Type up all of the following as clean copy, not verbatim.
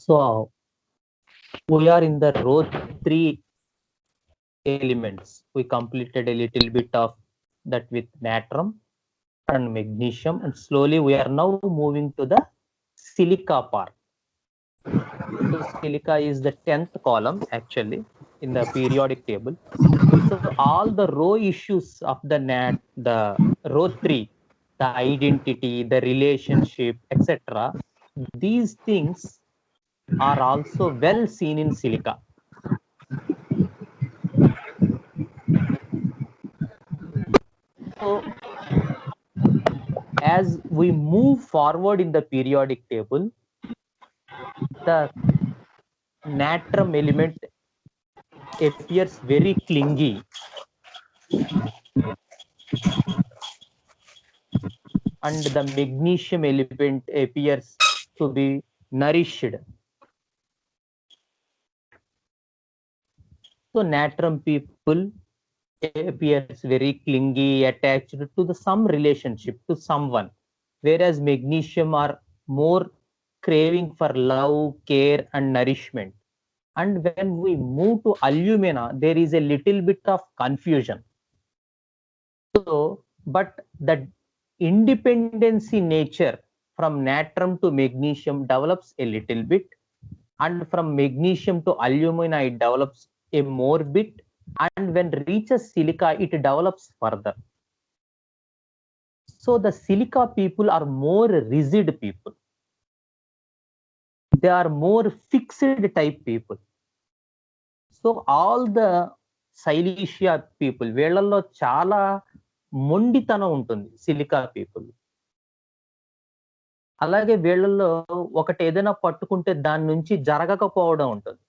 So we are in the row 3 elements. We completed a little bit of that with natrum and magnesium, and slowly we are now moving to the silica part. So silica is the 10th column actually in the periodic table. So all the row issues of the row 3, the identity, the relationship, etc., these things are also well seen in silica. So as we move forward in the periodic table, the natrum element appears very clingy, and the magnesium element appears to be nourished. So natrum people appears very clingy, attached to some relationship, to someone, whereas magnesium are more craving for love, care, and nourishment. And when we move to alumina, there is a little bit of confusion. So, but the independency nature from natrum to magnesium develops a little bit, and from magnesium to alumina it develops a more bit, and when reaches silica it develops further. So the silica people are more rigid people. They are more fixed type people. So all the Silesia people, వీళ్ళల్లో చాలా మొండితనం ఉంటుంది silica people. అలాగే వీళ్ళల్లో ఒకటి ఏదైనా పట్టుకుంటే దాని నుంచి జరగకపోవడం ఉంటుంది.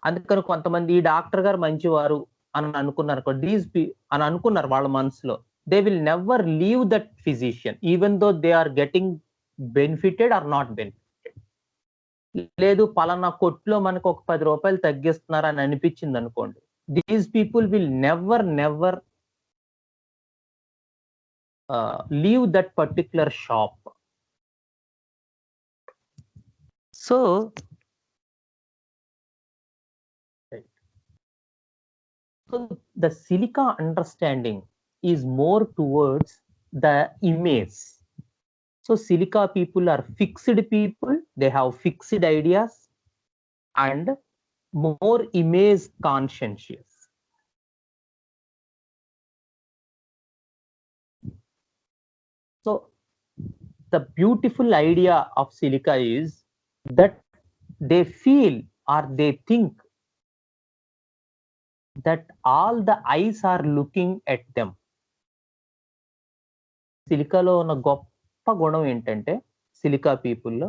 అందుకని కొంతమంది ఈ డాక్టర్ గారు మంచివారు అని అనుకున్నారు, అని అనుకున్నారు వాళ్ళ మనసులో. They will never leave that physician even though they are getting benefited or not benefited. లేదు పలానా కొట్లో మనకు ఒక 10 రూపాయలు తగ్గిస్తున్నారు అని అనిపించింది అనుకోండి, these people will never leave that particular shop. So the silica understanding is more towards the image. So silica people are fixed people, they have fixed ideas and more image conscientious. So the beautiful idea of silica is that they feel or they think that all the eyes are looking at them. సిలికాలో ఉన్న గొప్ప గుణం ఏంటంటే silica పీపుల్లో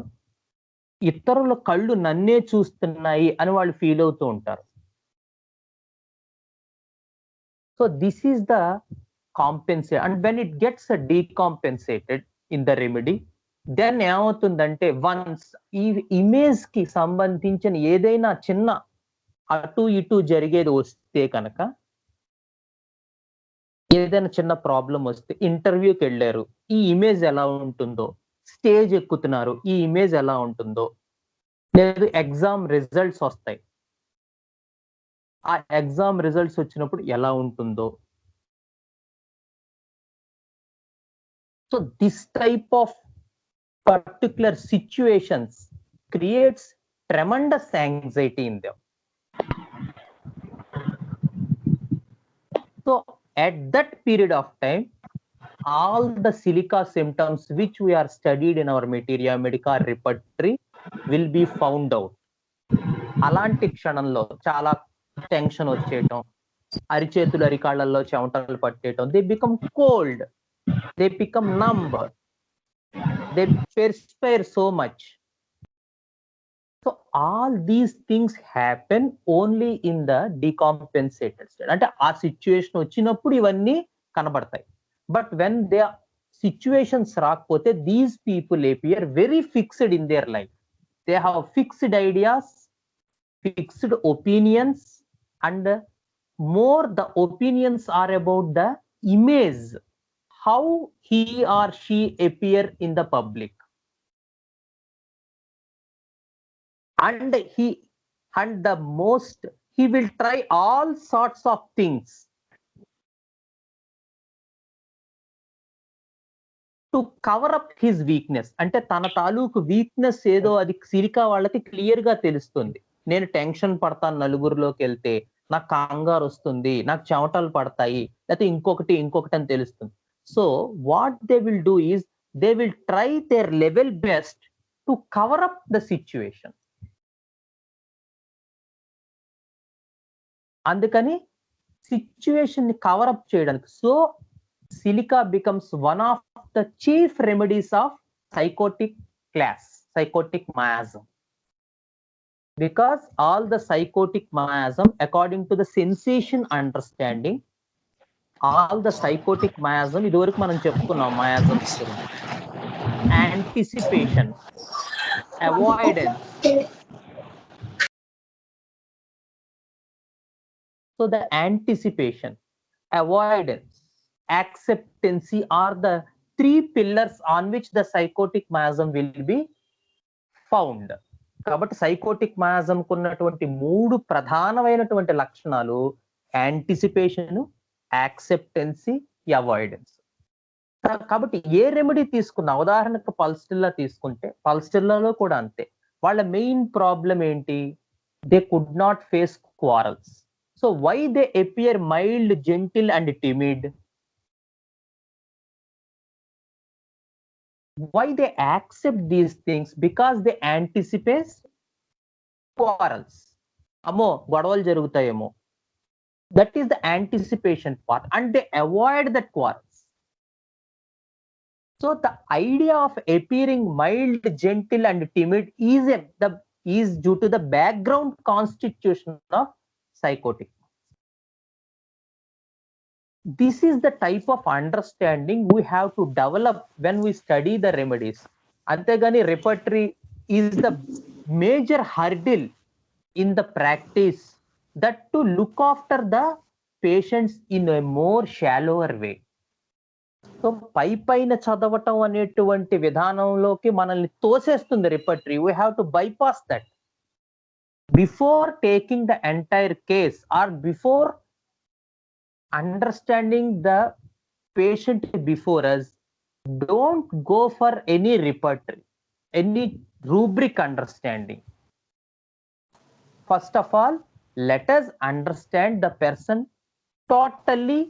ఇతరుల కళ్ళు నన్నే చూస్తున్నాయి అని వాళ్ళు ఫీల్ అవుతూ ఉంటారు. So this is the compensate, and when it gets decompensated in the remedy, then ఏమవుతుందంటే వన్స్ ఈ ఇమేజ్ కి సంబంధించిన ఏదైనా చిన్న అటు ఇటు జరిగేది వస్తే కనుక, ఏదైనా చిన్న ప్రాబ్లం వస్తే, ఇంటర్వ్యూకి వెళ్ళారు ఈ ఇమేజ్ ఎలా ఉంటుందో, స్టేజ్ ఎక్కుతున్నారు ఈ ఇమేజ్ ఎలా ఉంటుందో, లేదు ఎగ్జామ్ రిజల్ట్స్ వస్తాయి ఆ ఎగ్జామ్ రిజల్ట్స్ వచ్చినప్పుడు ఎలా ఉంటుందో. So this type of particular situations creates tremendous anxiety in them. So at that period of time, all the silica symptoms which we are studied in our materia medica repertory will be found out. అలాంటి క్షణంలో చాలా tension వచ్చేయటం, అరిచేతులు అరికాళ్ళల్లో చెమటలు పట్టేయటం, they become cold, they become numb, they perspire so much. So all these things happen only in the decompensated state. అంటే ఆ situation వచ్చినప్పుడు ఇవన్నీ కనబడతాయి. బట్ వెన్ దే సిచ్యువేషన్స్ రాకపోతే these people appear very fixed in their life. They have fixed ideas, fixed opinions, and more the opinions are about the image, how he or she appear in the public. and he will try all sorts of things to cover up his weakness. అంటే తన తాలూకు weakness ఏదో అది silica వాళ్ళకి clear గా తెలుస్తుంది. నేను tension పడతాను నలుగురిలోకి వెళ్తే, నాకు కంగారు వస్తుంది, నాకు చెమటలు పడతాయి, లేకపోతే ఇంకొకటి అని తెలుస్తుంది. So what they will do is they will try their level best to cover up the situation. అందుకని సిచ్యువేషన్ ని కవర్ అప్ చేయడానికి so silica becomes one of the chief remedies of psychotic miasm, because all the psychotic miasm, according to the sensation understanding, all the psychotic miasm idoraku manam cheptukunnam miasm anticipation, avoidance. So the anticipation, avoidance, acceptancy are the three pillars on which the psychotic miasm will be found. కాబట్టి psychotic miasm కున్నటువంటి మూడు ప్రధానమైనటువంటి లక్షణాలు anticipation, acceptancy, avoidance. కాబట్టి ఏ remedy తీసుకున్నా, ఉదాహరణకు pulsatilla తీసుకుంటే పల్స్టిల్లాలో కూడా అంతే. వాళ్ళ మెయిన్ ప్రాబ్లం ఏంటి? They could not face quarrels. So why they appear mild, gentle and timid? Why they accept these things? Because they anticipate quarrels. Ammo godavalu jarugutayemo. That is the anticipation part, and they avoid that quarrels. So the idea of appearing mild, gentle and timid is due to the background constitution of psychotic. This is the type of understanding we have to develop when we study the remedies. Antegani repertory is the major hurdle in the practice, that to look after the patients in a more shallower way. So పైన చదవటం అనేటువంటి విధానంలోకి మనల్ని తోసేస్తుంది repertory. We have to bypass that. Before taking the entire case or before understanding the patient before us, don't go for any repertory, any rubric understanding. First of all, let us understand the person totally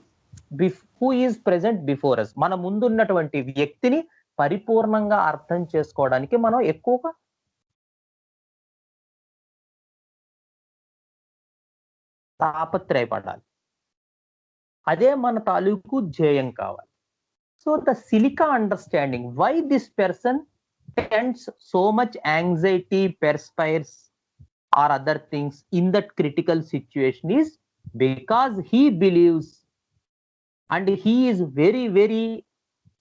who is present before us. మన ముందున్నటువంటి వ్యక్తిని పరిపూర్ణంగా అర్థం చేసుకోవడానికి మనం ఎక్కువగా తాపత్రయపడాలి. అదే మన తాలూకు ధ్యేయం కావాలి. So the silica understanding, why this person tense so much anxiety, perspires or other things in that critical situation is because he believes and he is very very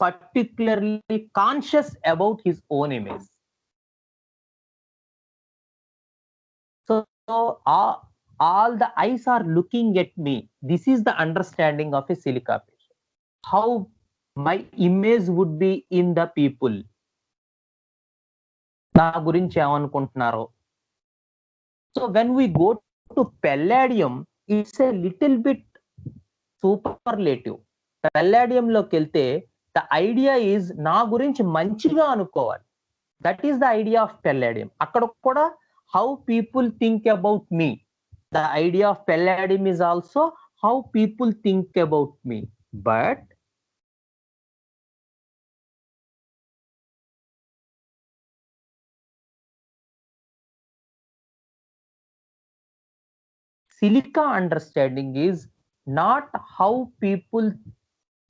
particularly conscious about his own image. So all the eyes are looking at me. This is the understanding of a silica patient. How my image would be in the people. నా గురించి ఏమనుకుంటున్నారో. So when we go to Palladium, it's a little bit superlative. Palladium లోకి వెళ్తే the idea is నా గురించి మంచిగా అనుకోవాలి. That is the idea of Palladium. అక్కడ కూడా how people think about me. The idea of Palladium is also how people think about me. But Silica understanding is not how people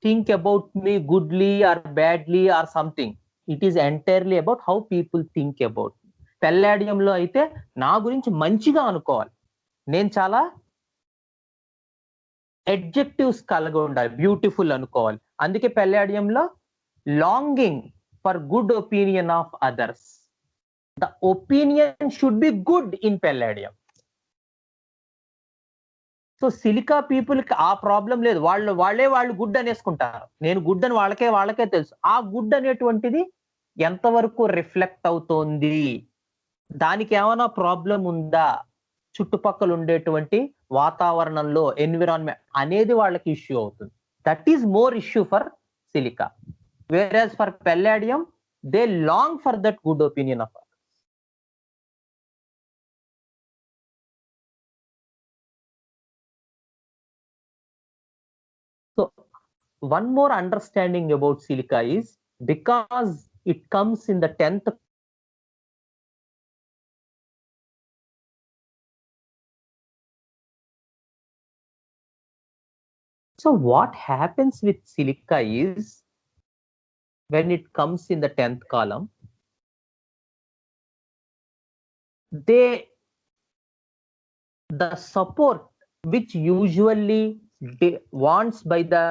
think about me goodly or badly or something. It is entirely about how people think about me. Palladium లో అయితే నా గురించి మంచిగా అనుకోవాలి, నేను చాలా adjectives కలిగి ఉండాలి, బ్యూటిఫుల్ అనుకోవాలి. అందుకే Palladium లో longing for good opinion of others. The opinion should be good in Palladium. So silica people కి ఆ ప్రాబ్లం లేదు. వాళ్ళు గుడ్ అనేసుకుంటారు. నేను గుడ్ అని వాళ్ళకే తెలుసు. ఆ గుడ్ అనేటువంటిది ఎంతవరకు రిఫ్లెక్ట్ అవుతోంది, దానికి ఏమైనా ప్రాబ్లం ఉందా, చుట్టుపక్కల ఉండేటువంటి వాతావరణంలో ఎన్విరాన్మెంట్ అనేది వాళ్ళకి ఇష్యూ అవుతుంది. That is more issue for silica. Where for palladium they long for that good opinion of. So one more understanding about silica is because it comes in the 10th. So what happens with silica is when it comes in the 10th column, the support which usually wants by the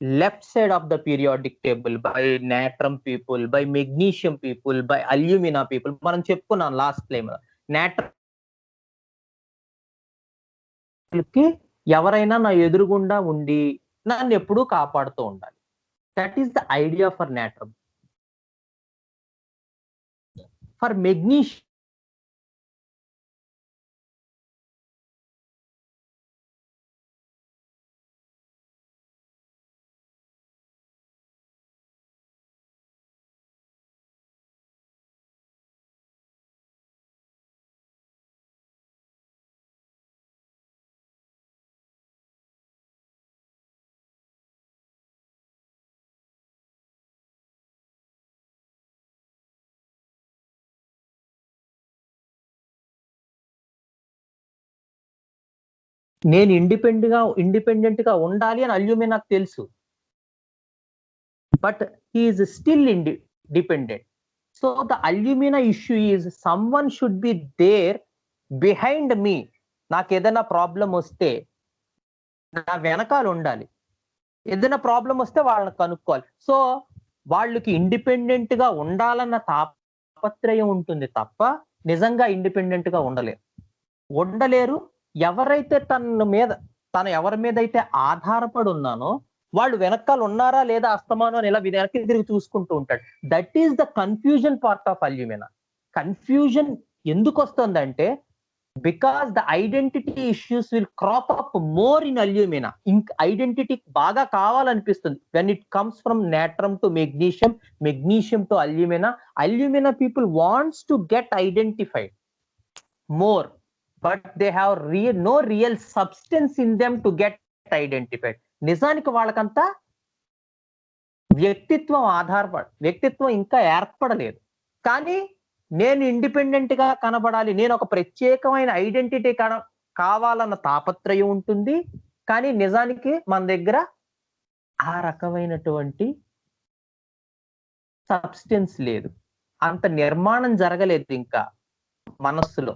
left side of the periodic table, by natrum people, by magnesium people, by alumina people, మనం చెప్పుకున్నాం last claim. natrum కి ఎవరైనా నా ఎదురుగుండా ఉండి నన్ను ఎప్పుడూ కాపాడుతూ ఉండాలి. That is the idea for natrum. For magnesium నేను ఇండిపెండెంట్ గా ఉండాలి అని అల్యూమినాకు తెలుసు, but he is still dependent. So the alumina issue is someone should be there behind me. నాకు ఏదైనా ప్రాబ్లం వస్తే నా వెనకాల ఉండాలి, ఏదైనా ప్రాబ్లం వస్తే వాళ్ళని కనుక్కోవాలి. సో వాళ్ళకి ఇండిపెండెంట్ గా ఉండాలన్న తాపత్రయం ఉంటుంది తప్ప నిజంగా ఇండిపెండెంట్ గా ఉండలేరు. ఎవరైతే తన ఎవరి మీద అయితే ఆధారపడి ఉన్నానో వాళ్ళు వెనకాల ఉన్నారా లేదా అస్తమానం అని ఇలా వెనక్కి తిరిగి చూసుకుంటూ ఉంటాడు. That is the confusion part of alumina. Confusion ఎందుకు వస్తుందంటే because the identity issues will crop up more in alumina. Identity బాగా కావాలనిపిస్తుంది when it comes from natrum to magnesium to alumina people wants to get identified more, but they have no real substance in them to get identified. నిజానికి వాళ్ళకంతా వ్యక్తిత్వం ఇంకా ఏర్పడలేదు. కానీ నేను independent గా కనబడాలి, నేను ఒక ప్రత్యేకమైన ఐడెంటిటీ కావాలన్న తాపత్రయం ఉంటుంది. కానీ నిజానికి మన దగ్గర ఆ రకమైనటువంటి సబ్స్టెన్స్ లేదు, అంత నిర్మాణం జరగలేదు ఇంకా మనస్సులో.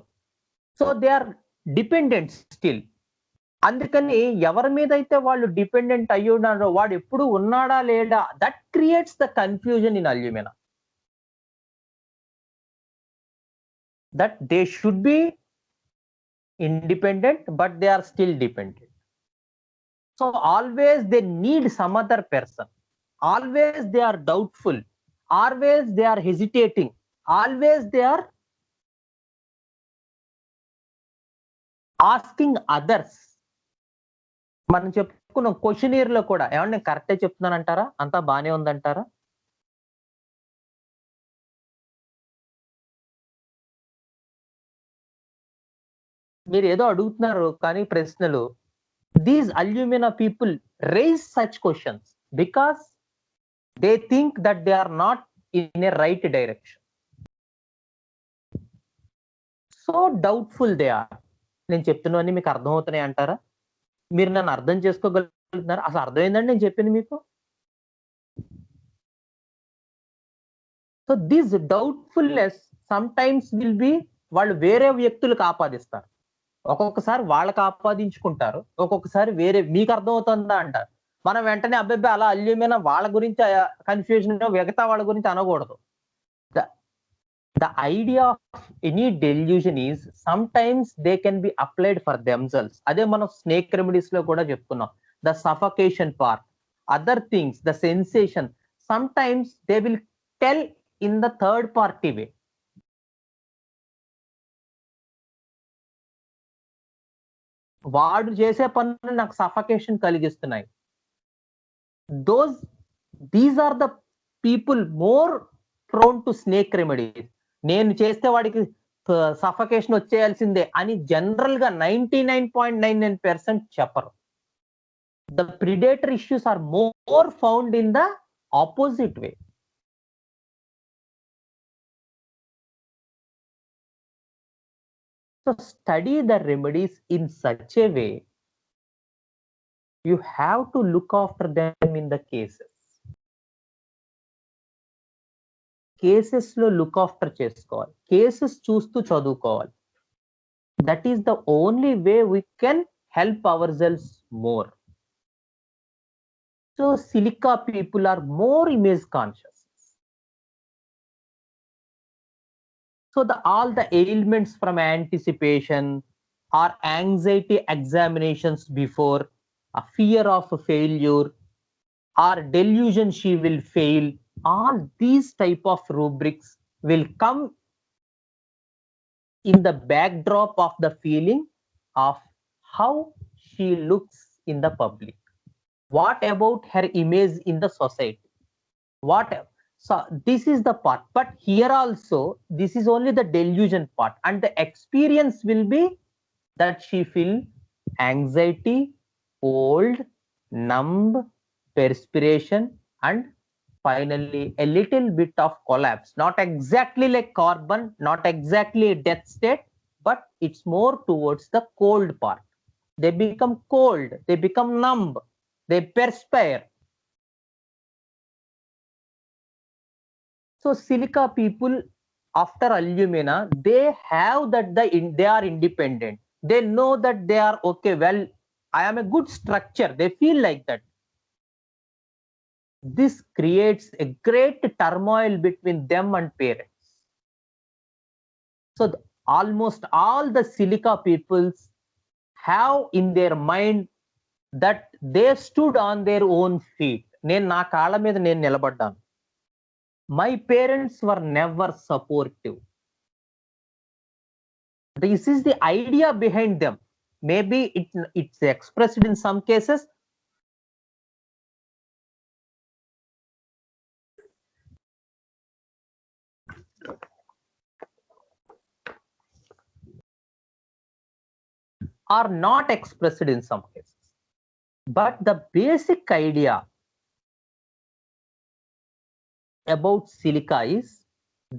So they are dependent still. అందుకని ఎవరి మీద అయితే వాళ్ళు డిపెండెంట్ అయ్యి ఉన్నారో వాడు ఎప్పుడు ఉన్నాడా లేడా, that creates the confusion in alumina. That they should be independent but they are still dependent. So always they need some other person, always they are doubtful, always they are hesitating, always they are asking others. మనం చెప్పుకున్నాం questionnaire లో కూడా. ఏమన్నా నేను కరెక్టే చెప్తున్నానంటారా? అంతా బానే ఉందంటారా? మీరు ఏదో అడుగుతున్నారు కానీ ప్రశ్నలు. These alumina people raise such questions because they think that they are not in a right direction. So doubtful they are. నేను చెప్తున్నవన్నీ మీకు అర్థమవుతున్నాయి అంటారా? మీరు నన్ను అర్థం చేసుకోగలుగుతున్నారు? అసలు అర్థమైందండి నేను చెప్పింది మీకు? So this doubtfulness sometimes will be వాళ్ళు వేరే వ్యక్తులకు ఆపాదిస్తారు. ఒక్కొక్కసారి వాళ్ళకి ఆపాదించుకుంటారు, ఒక్కొక్కసారి వేరే. మీకు అర్థమవుతుందా అంటారు. మనం వెంటనే అబ్బాయి అలా అల్యూమినా వాళ్ళ గురించి కన్ఫ్యూజన్, మిగతా వాళ్ళ గురించి అనకూడదు. The idea of any delusion is sometimes they can be applied for themselves. అదే మనం స్నేక్ రెమెడీస్ లో కూడా చెప్తున్నాం. The suffocation part, other things, the sensation, sometimes they will tell in the third party way. వాడు చేసే పనులు నాకు suffocation కలిగిస్తున్నాయి. These are the people more prone to snake remedies. నేను చేస్తే వాడికి సఫకేషన్ వచ్చేయాల్సిందే అని జనరల్ గా 99.99% చెప్పరు. The predator issues are more found in the opposite way. So study the remedies in such a way. You have to look after them in the cases. Cases లో look after చేసుకోవాలి, cases చూస్తూ చదువుకోవాలి. That is the only way we can help ourselves more. So silica people are more image conscious. So all the ailments from anticipation or anxiety examinations before, a fear of failure or delusion she will fail, all these type of rubrics will come in the backdrop of the feeling of how she looks in the public. What about her image in the society? So this is the part, but here also this is only the delusion part, and the experience will be that she feel anxiety, cold, numb, perspiration, and finally a little bit of collapse. Not exactly like carbon, not exactly a death state, but it's more towards the cold part. They become cold, they become numb, they perspire. So silica people after alumina, they have that they are independent. They know that they are okay. Well, I am a good structure. They feel like that. This creates a great turmoil between them and parents. So almost all the silica peoples have in their mind that they stood on their own feet. నేను నా కాళ్ళ మీద నేను నిలబడ్డాను. My parents were never supportive. This is the idea behind them. Maybe it's expressed in some cases. Are not expressed in some cases. But the basic idea about silica is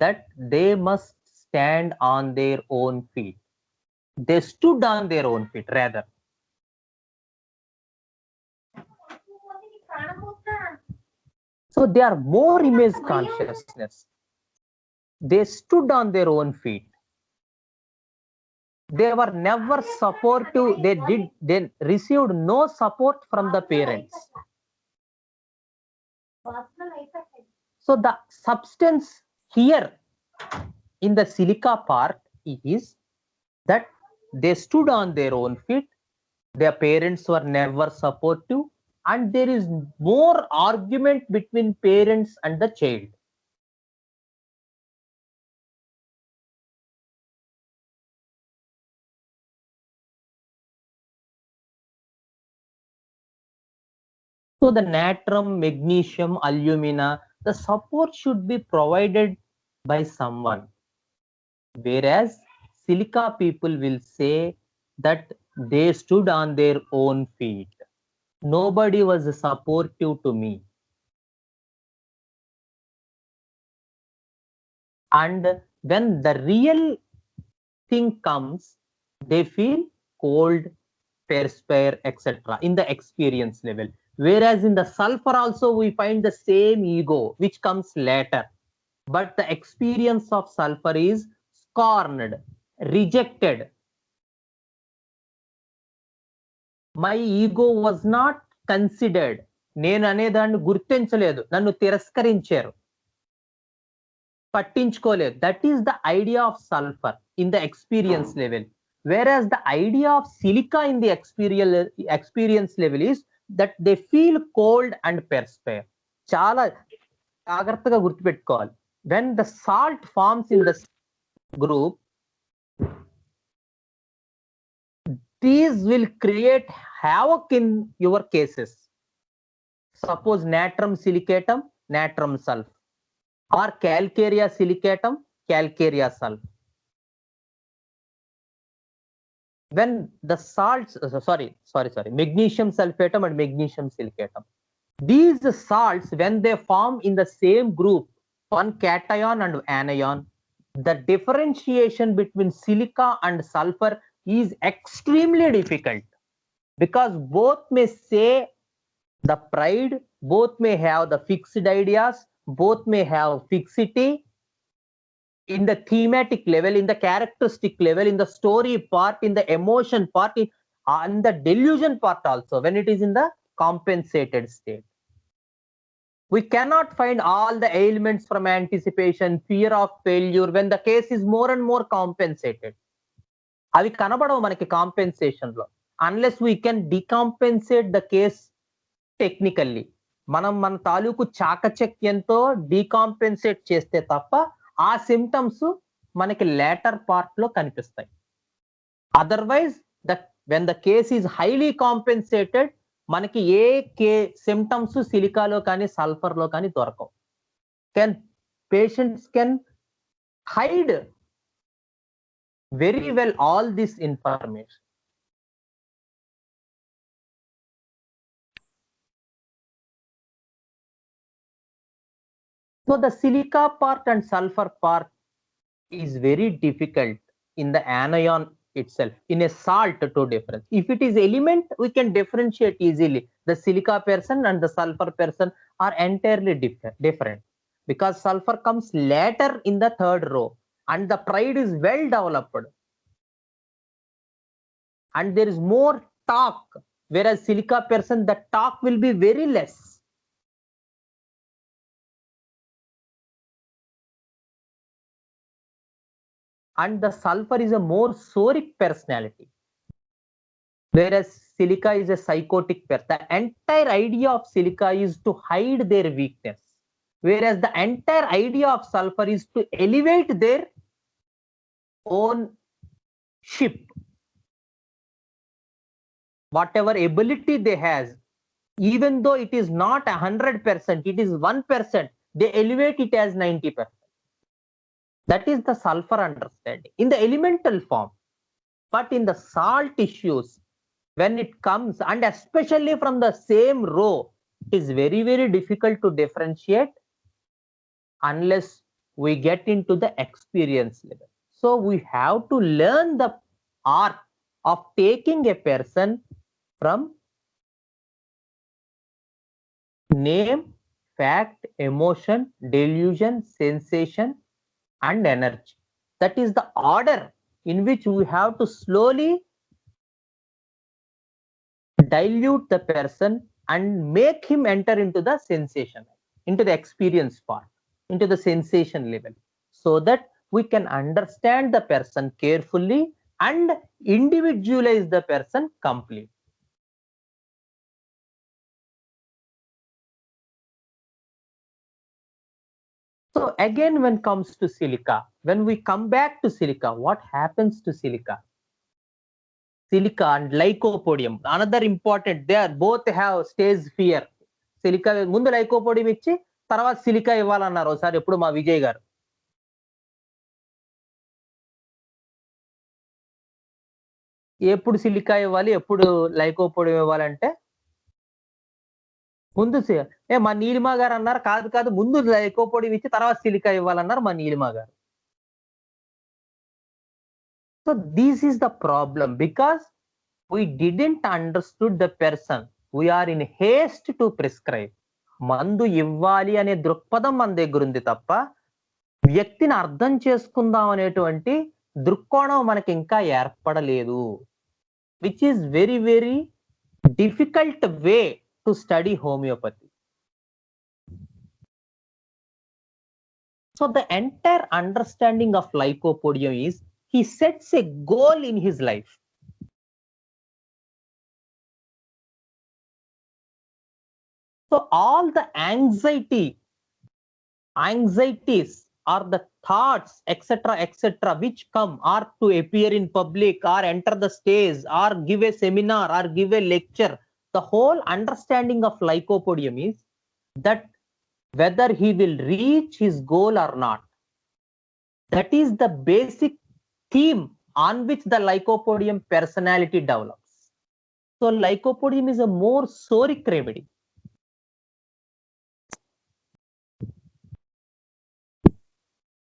that they must stand on their own feet. They stood on their own feet rather. So they are more image consciousness. They stood on their own feet. They were never supportive. They received no support from the parents. So the substance here in the silica part is that they stood on their own feet. Their parents were never supportive, and there is more argument between parents and the child. So the natrum, magnesium, alumina, the support should be provided by someone. Whereas silica people will say that they stood on their own feet. Nobody was supportive to me. And when the real thing comes, they feel cold, perspire, etc. in the experience level. Whereas in the sulfur also we find the same ego which comes later. But the experience of sulfur is scorned, rejected. My ego was not considered. నేను అనేదాన్ని గుర్తించలేదు, నన్ను తిరస్కరించారు, పట్టించుకోలేదు. That is the idea of sulphur in the experience level. Whereas the idea of silica in the experience level is that they feel cold and perspire. చాలా జాగ్రత్తగా గుర్తుపెట్టుకోవాలి. When the salt forms in the group, these will create havoc in your cases. Suppose natrum silicatum, natrum sulf, or calcarea silicatum, calcarea sulf. When the salts, magnesium sulfatum and magnesium silicatum, these salts, when they form in the same group, one cation and anion, the differentiation between silica and sulfur is extremely difficult, because both may say the pride, both may have the fixed ideas, both may have fixity in the thematic level, in the characteristic level, in the story part, in the emotion part, and the delusion part also, when it is in the compensated state. We cannot find all the ailments from anticipation, fear of failure, when the case is more and more compensated. అవి కనబడవు మనకి compensation లో, unless we can decompensate the case technically. మనం మన తాలూకు చాకచక్యంతో డికాంపెన్సేట్ చేస్తే తప్ప ఆ సిమ్టమ్స్ మనకి లేటర్ పార్ట్ లో కనిపిస్తాయి. Otherwise when the case is highly compensated, మనకి ఏ సిమ్టమ్స్ సిలికాలో కానీ సల్ఫర్ లో కానీ దొరకవు. Patients can hide very well all this information. So the silica part and sulfur part is very difficult in the anion itself. In a salt to difference, if it is element, we can differentiate easily. The silica person and the sulfur person are entirely different, because sulfur comes later in the third row and the pride is well developed and there is more talk, whereas silica person, the talk will be very less. And the sulfur is a more soric personality, whereas silica is a psychotic person. The entire idea of silica is to hide their weakness, whereas the entire idea of sulfur is to elevate their own ship. Whatever ability they has, even though it is not 100%, it is 1%, they elevate it as 90%. That is the sulfur understanding in the elemental form. But in the salt issues, when it comes, and especially from the same row, it is very, very difficult to differentiate unless we get into the experience level. So we have to learn the art of taking a person from name, fact, emotion, delusion, sensation, and energy. That is the order in which we have to slowly dilute the person and make him enter into the sensation, into the experience part, into the sensation level, so that we can understand the person carefully and individualize the person completely. So again, when comes to silica, when we come back to silica, what happens to silica? Silica and lycopodium, another important, they are both have stage fear. Silica ముందు lycopodium ఇచ్చి తర్వాత silica ఇవ్వాలన్నారు ఒకసారి ఎప్పుడు మా విజయ్ గారు. ఎప్పుడు silica ఇవ్వాలి, ఎప్పుడు లైకోపోడియం ఇవ్వాలంటే, ముందు మా నీలిమా గారు అన్నారు, కాదు ముందు లైకోపోడియం ఇచ్చి తర్వాత సిలికా ఇవ్వాలన్నారు మా నీలిమా గారు. So this is the problem, because we didn't understood the person. We are in haste to prescribe. మందు ఇవ్వాలి అనే దృక్పథం మన దగ్గర ఉంది తప్ప వ్యక్తిని అర్థం చేసుకుందాం అనేటువంటి దృక్కోణం మనకి ఇంకా ఏర్పడలేదు, which is very, very difficult way to study homeopathy. So the entire understanding of lycopodium is, he sets a goal in his life. So all the anxieties or the thoughts, etc., which come or to appear in public or enter the stage or give a seminar or give a lecture, the whole understanding of Lycopodium is that whether he will reach his goal or not. That is the basic theme on which the Lycopodium personality develops. So Lycopodium is a more soric remedy.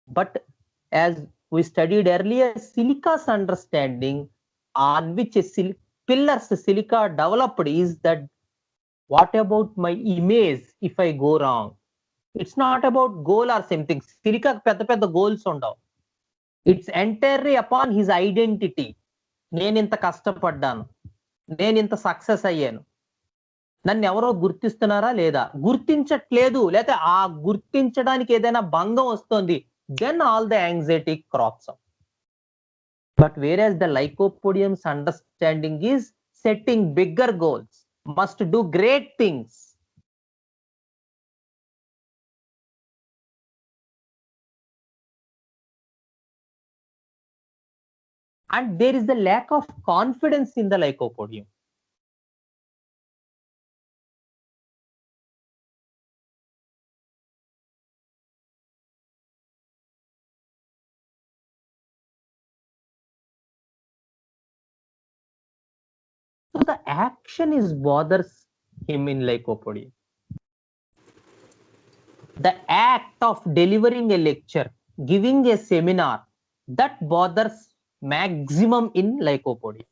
But as we studied earlier, Silica's understanding on which pillars Silica developed is that what about my image if I go wrong? It's not about goal or something. Silica పెద్ద goals ఉండవు. It's entirely upon his identity. నేను ఇంత కష్టపడ్డాను, నేను ఇంత success అయ్యాను, నన్ను ఎవరో గుర్తిస్తున్నారా లేదా, గుర్తించట్లేదు, లేకపోతే ఆ గుర్తించడానికి ఏదైనా భంగం వస్తుంది, then all the anxiety crops up. But whereas the Lycopodium's understanding is setting bigger goals, must do great things. And there is the lack of confidence in the Lycopodium. So the action is bothers him in Lycopodium. The act of delivering a lecture, giving a seminar, that bothers maximum in Lycopodium.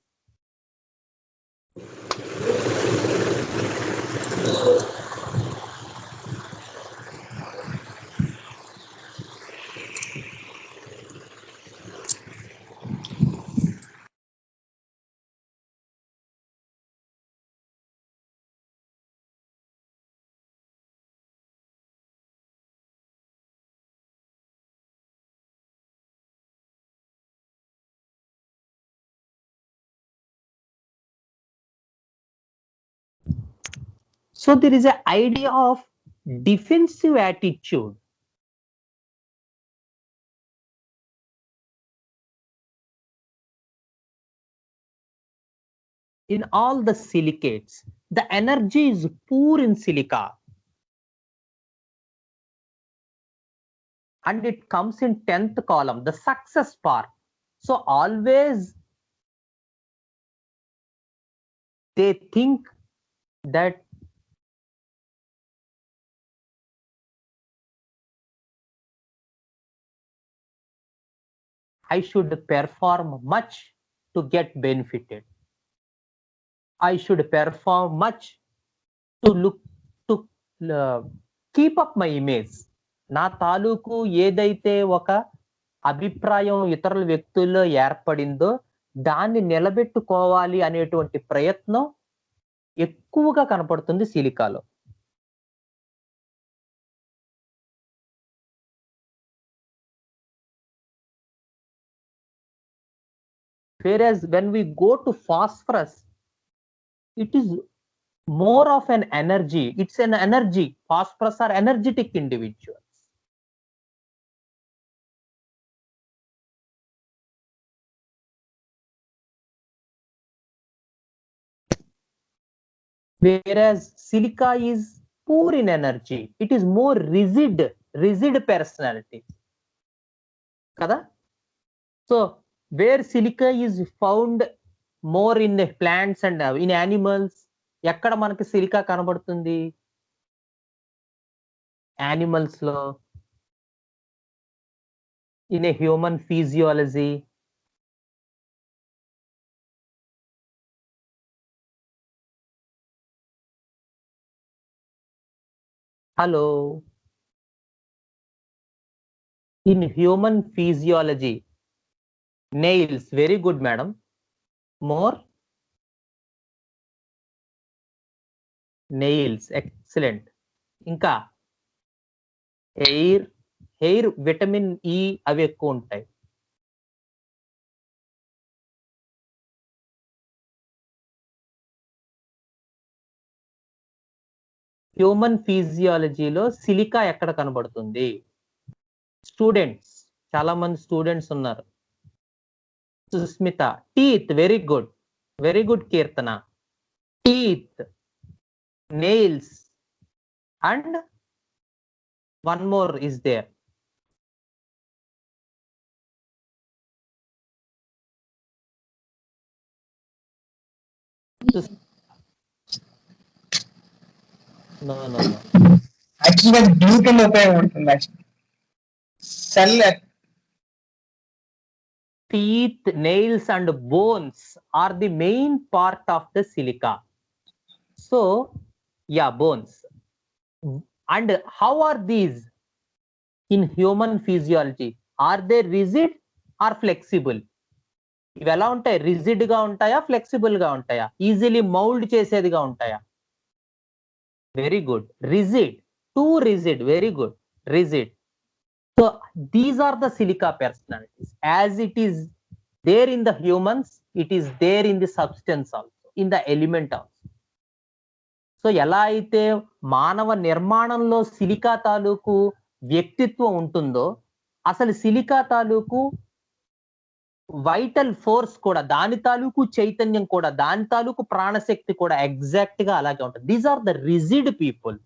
So there is an idea of defensive attitude. In all the silicates, the energy is poor in silica. And it comes in 10th column, the success part. So always they think that I should perform much to get benefited. I should perform much to keep up my image. నా తాలూకు ఏదైతే ఒక అభిప్రాయం ఇతరుల వ్యక్తుల్లో ఏర్పడిందో దాన్ని నిలబెట్టుకోవాలి అనేటువంటి ప్రయత్నం ఎక్కువగా కనపడుతుంది సిలికాలో. Whereas when we go to phosphorus, it is more of an energy. It's an energy. Phosphorus are energetic individuals. Whereas silica is poor in energy. It is more rigid personality. Kada? So where silica is found more in plants and in animals, ఎక్కడ మనకి silica కనబడుతుంది? Animals లో, in a human physiology. Hello. In human physiology, nails, very good madam. More? Nails, excellent. ఇంకా hair vitamin E అవి ఎక్కువ ఉంటాయి. Human ఫిజియాలజీలో silica ఎక్కడ కనబడుతుంది? స్టూడెంట్స్, చాలా మంది స్టూడెంట్స్ ఉన్నారు. Sushmita, teeth, very good Keerthana. Teeth, nails, and one more is there. No. Actually, అది బ్లూ కింద ఉపయోగం ఉంటుంది. Cell teeth, nails, and bones are the main part of the silica. So, yeah, bones. And how are these in human physiology? Are they rigid or flexible? ఇవి ఎలా ఉంటాయి? Rigid గా ఉంటాయా, flexible గా ఉంటాయా, ఈజీలీ మౌల్డ్ చేసేదిగా ఉంటాయా? Very good, rigid. Two rigid, very good, rigid. So these are the silica personalities. As it is there in the humans, it is there in the substance also, in the element also. So ఎలా అయితే మానవ నిర్మాణంలో silica తాలూకు వ్యక్తిత్వం ఉంటుందో, అసలు silica తాలూకు vital force కూడా, దాని తాలూకు చైతన్యం కూడా, దాని తాలూకు ప్రాణశక్తి కూడా ఎగ్జాక్ట్ గా అలాగే ఉంటుంది. These are the rigid people.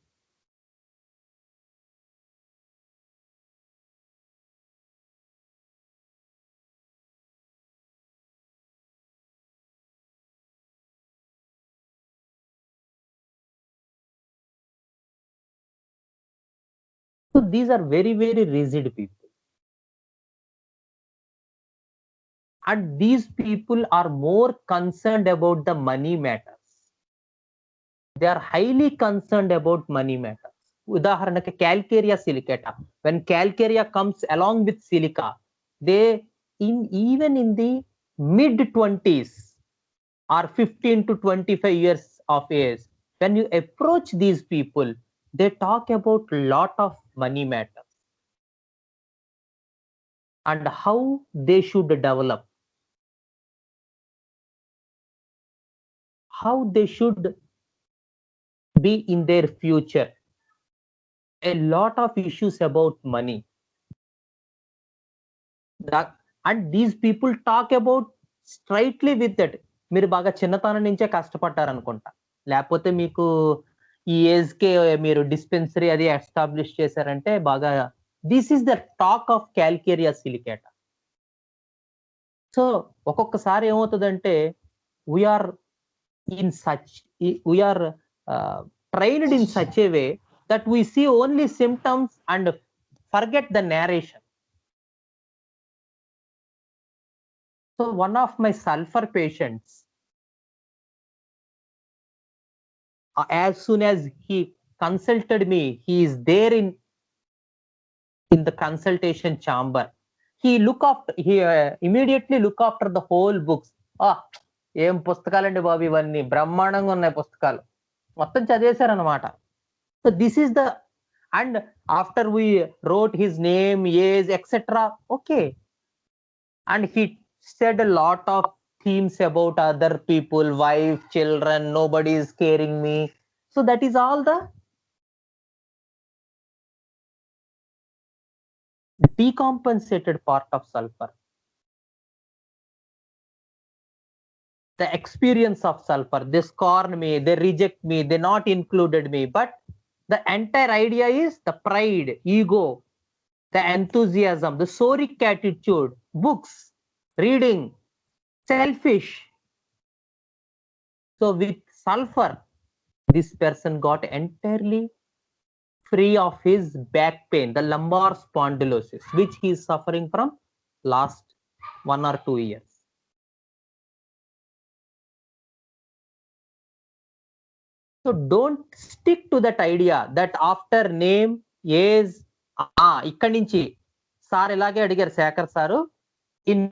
So these are very rigid people. And these people are more concerned about the money matters. They are highly concerned about money matters. ఉదాహరణకి calcarea silicata. When calcarea comes along with silica, they even in the mid 20s or 15 to 25 years of age, when you approach these people, they talk about lot of money matters and how they should develop, how they should be in their future. A lot of issues about money. And these people talk about straightly with that. మీరు బాగా చిన్నతనం నుంచే కష్టపడ్డారనుకుంటా, లేకపోతే మీకు ఈ age కే మీరు dispensary అది establish చేశారంటే బాగా, this is the talk of calcarea silicata. So ఒక్కొక్కసారి ఏమవుతుందంటే we are trained in such a way that we see only symptoms and forget the narration. So one of my sulfur patients, as soon as he consulted me, he is there in the consultation chamber. He immediately look after the whole books. ఏం పుస్తకాలండి బాబు ఇవన్నీ, బ్రహ్మాండంగా ఉన్నాయి పుస్తకాలు, మొత్తం చదివేశారనమాట. So this is the, and after we wrote his name, age, etcetera, okay, and he said a lot of themes about other people, wife, children, nobody is caring me. So that is all the decompensated part of sulfur. The experience of sulfur, they scorn me, they reject me, they not included me, but the entire idea is the pride, ego, the enthusiasm, the soric attitude, books, reading, selfish. So with sulfur, this person got entirely free of his back pain, the lumbar spondylosis, which he is suffering from last 1 or 2 years. So don't stick to that idea that after name, age, ikkadi nunchi sir ఇలాగే అడిగారు Shekhar sir, in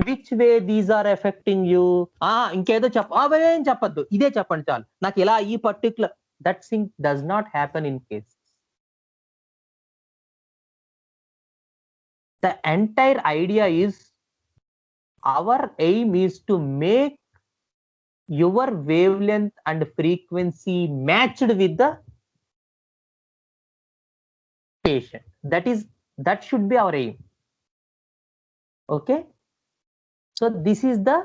which way these are affecting you, ఇంకేదో ఏం చెప్పద్దు, ఇదే చెప్పండి చాలు, నాకు ఇలా ఈ particular, that thing does not happen in case. The entire idea is, our aim is to make your wavelength and frequency matched with the patient. That is That should be our aim. Okay. So this is the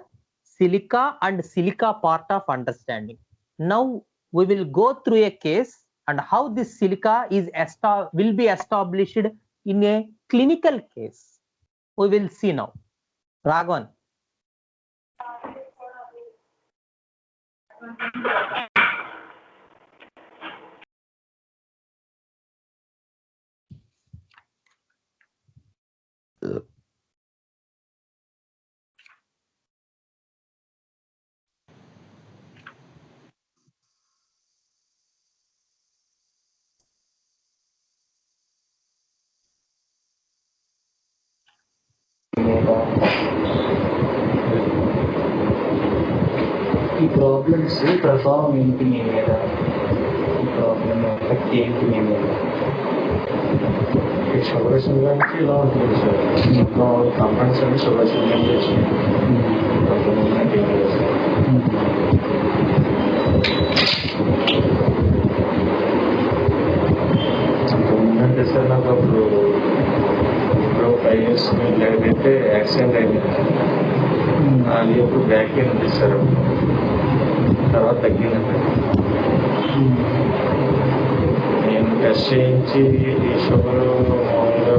silica and silica part of understanding. Now we will go through a case and how this silica is will be established in a clinical case. We will see now. Raghavan. ఈ problems ప్రభావం ఏంటి మీ మీద, ఈ problem effect ఏంటి మీ మీద? Sugar సిండ్రోమ్కి ఇలా ఉంటుంది sir. ఇంట్లో కంప్లైంట్స్ అన్ని షుగర్ సిండ్రోమ్ చేసినాయి. అంతకుముందంటే సార్ నాకు అప్పుడు 5 years లేకపోతే యాక్సిడెంట్ అయింది. అది అప్పుడు బ్యాక్ పెయిన్ ఉంది సార్. తర్వాత తగ్గిందండి. నేను టెస్ట్ చేయించి ఈ షుగర్ మామూలుగా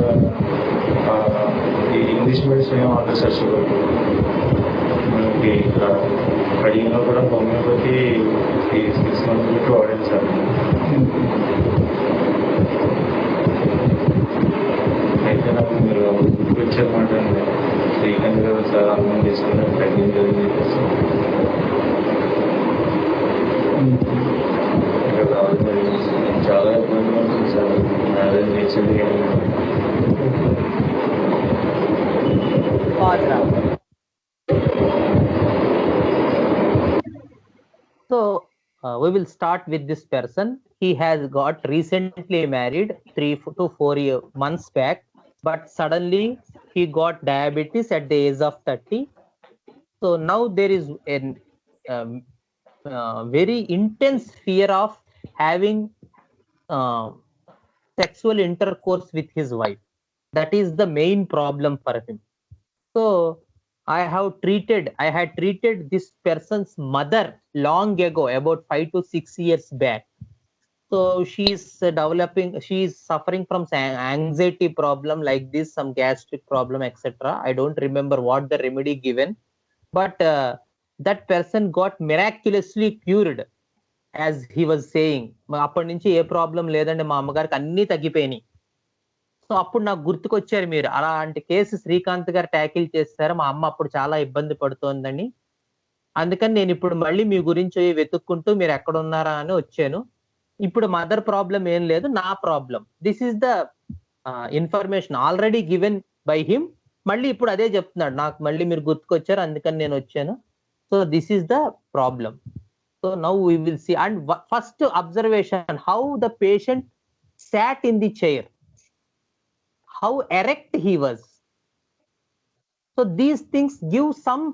ఈ ఇంగ్లీష్ మెడిసిన్ ఏం వాడలేదు సార్. షుగర్ మనకి ఇక్కడ కడిగిలో కూడా హోమియోపతి 6 months పెట్టి వాడాను సార్. అయితే నాకు మీరు గుర్తుకొచ్చారన్నమాట. శ్రీకాంత్ గారు సార్ అన్నం చేసుకుని తగ్గింది అని చెప్పేసి ఇక్కడ రావడం జరిగింది. చాలా ఇబ్బంది పడుతుంది సార్. మ్యారేజ్ చేసింది So we will start with this person. He has got recently married 3 to 4 months back, but suddenly he got diabetes at the age of 30. So now there is a very intense fear of having sexual intercourse with his wife. That is the main problem for him. So I had treated this person's mother long ago, about 5 to 6 years back. So she is suffering from anxiety problem like this, some gastric problem, etc. I don't remember what the remedy given, but that person got miraculously cured, as he was saying. అప్పటి నుంచి ఏ problem లేదండి, మా అమ్మగారికి అన్ని తగ్గిపోయినాయి. So అప్పుడు నాకు గుర్తుకొచ్చారు మీరు. అలాంటి కేసు శ్రీకాంత్ గారు ట్యాకిల్ చేస్తారు. మా అమ్మ అప్పుడు చాలా ఇబ్బంది పడుతోందని. అందుకని నేను ఇప్పుడు మళ్ళీ మీ గురించి వెతుక్కుంటూ మీరు ఎక్కడ ఉన్నారా అని వచ్చాను. ఇప్పుడు మదర్ ప్రాబ్లం ఏం లేదు, నా problem. This is the information already given by him. మళ్ళీ ఇప్పుడు అదే చెప్తున్నాడు, నాకు మళ్ళీ మీరు గుర్తుకొచ్చారు అందుకని నేను వచ్చాను. So this is the problem. So now we will see. And first observation, how the patient sat in the chair, how erect he was. So these things give some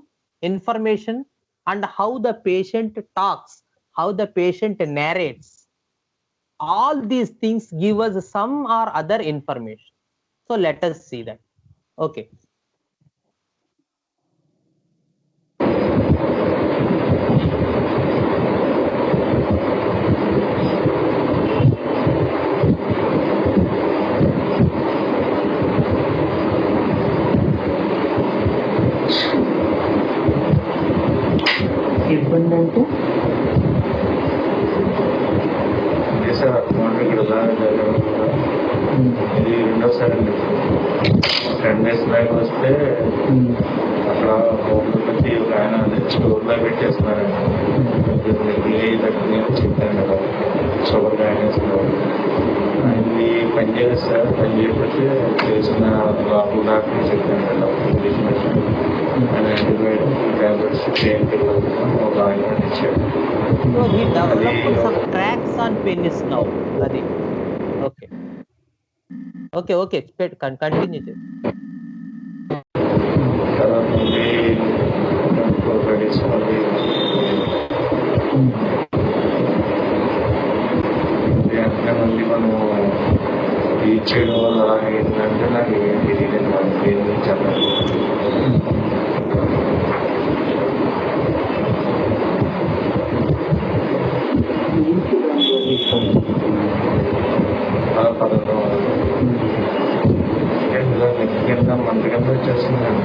information, and how the patient talks, how the patient narrates. All these things give us some or other information. So let us see that. Okay. ఇబ్బంది అంటే sir account ఇక్కడ ఇది రెండోసారి అండి. 10 days back వస్తే అక్కడ homeopathy ఒక ఆయన స్టోర్లో పెట్టేస్తున్నారండి. తగ్గింది అని చెప్పాను కదా, షుగర్ గాయనేస్తున్నారు. అది పని చేయలేదు సార్. పని చేయకపోతే తెలిసిన లోకల్ డాక్టర్ చెప్పాను కదా, English medicine and antibiotic tablets pain killer ఒక ఆయింట్మెంట్ ఇచ్చాడు. So he developed some cracks on penis now. Adi. Okay. Continue. తర్వాత మళ్ళీ 4-5 days మళ్ళీ అంటే మనము రీచ్ చేయడం వల్ల అలా ఏంటంటే నాకు ఏం తెలియలేదు, నాకు ఏం చెప్పాలి. అలా పడటం వల్ల కింద మంట కింద వచ్చేస్తుందండి.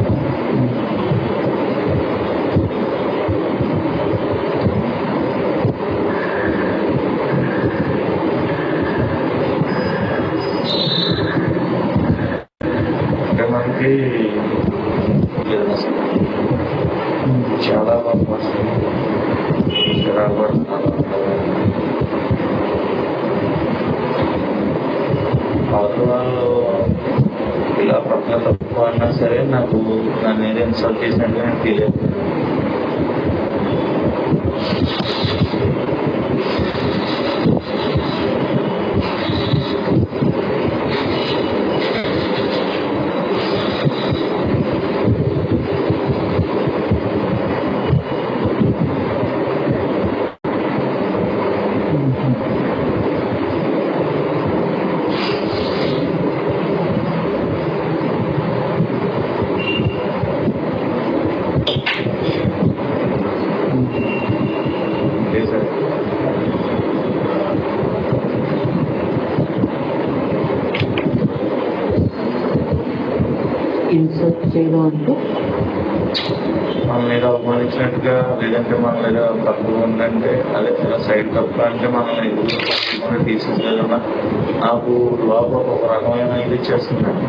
అంటే మనకి చాలా బాగా వస్తుంది, చిరాకు పడుతున్నాను. అవతల వాళ్ళు ఇలా పక్కన తప్పు అన్నా సరే నాకు నన్ను ఏదో ఇన్సల్ట్ చేసినట్టుగా నేను ఫీల్ అవుతుంది. అంతే సార్. ఇన్సర్ట్ చేయడం అంటే మన మీద అవమానించినట్టుగా, లేదంటే మన మీద తప్పు ఉందంటే అదే ఇలా సైడ్ తప్పు అంటే మనం ఎదురు తీసేసేదన్నా నాకు లోపల ఒక రకమైన ఇది చేస్తున్నాను.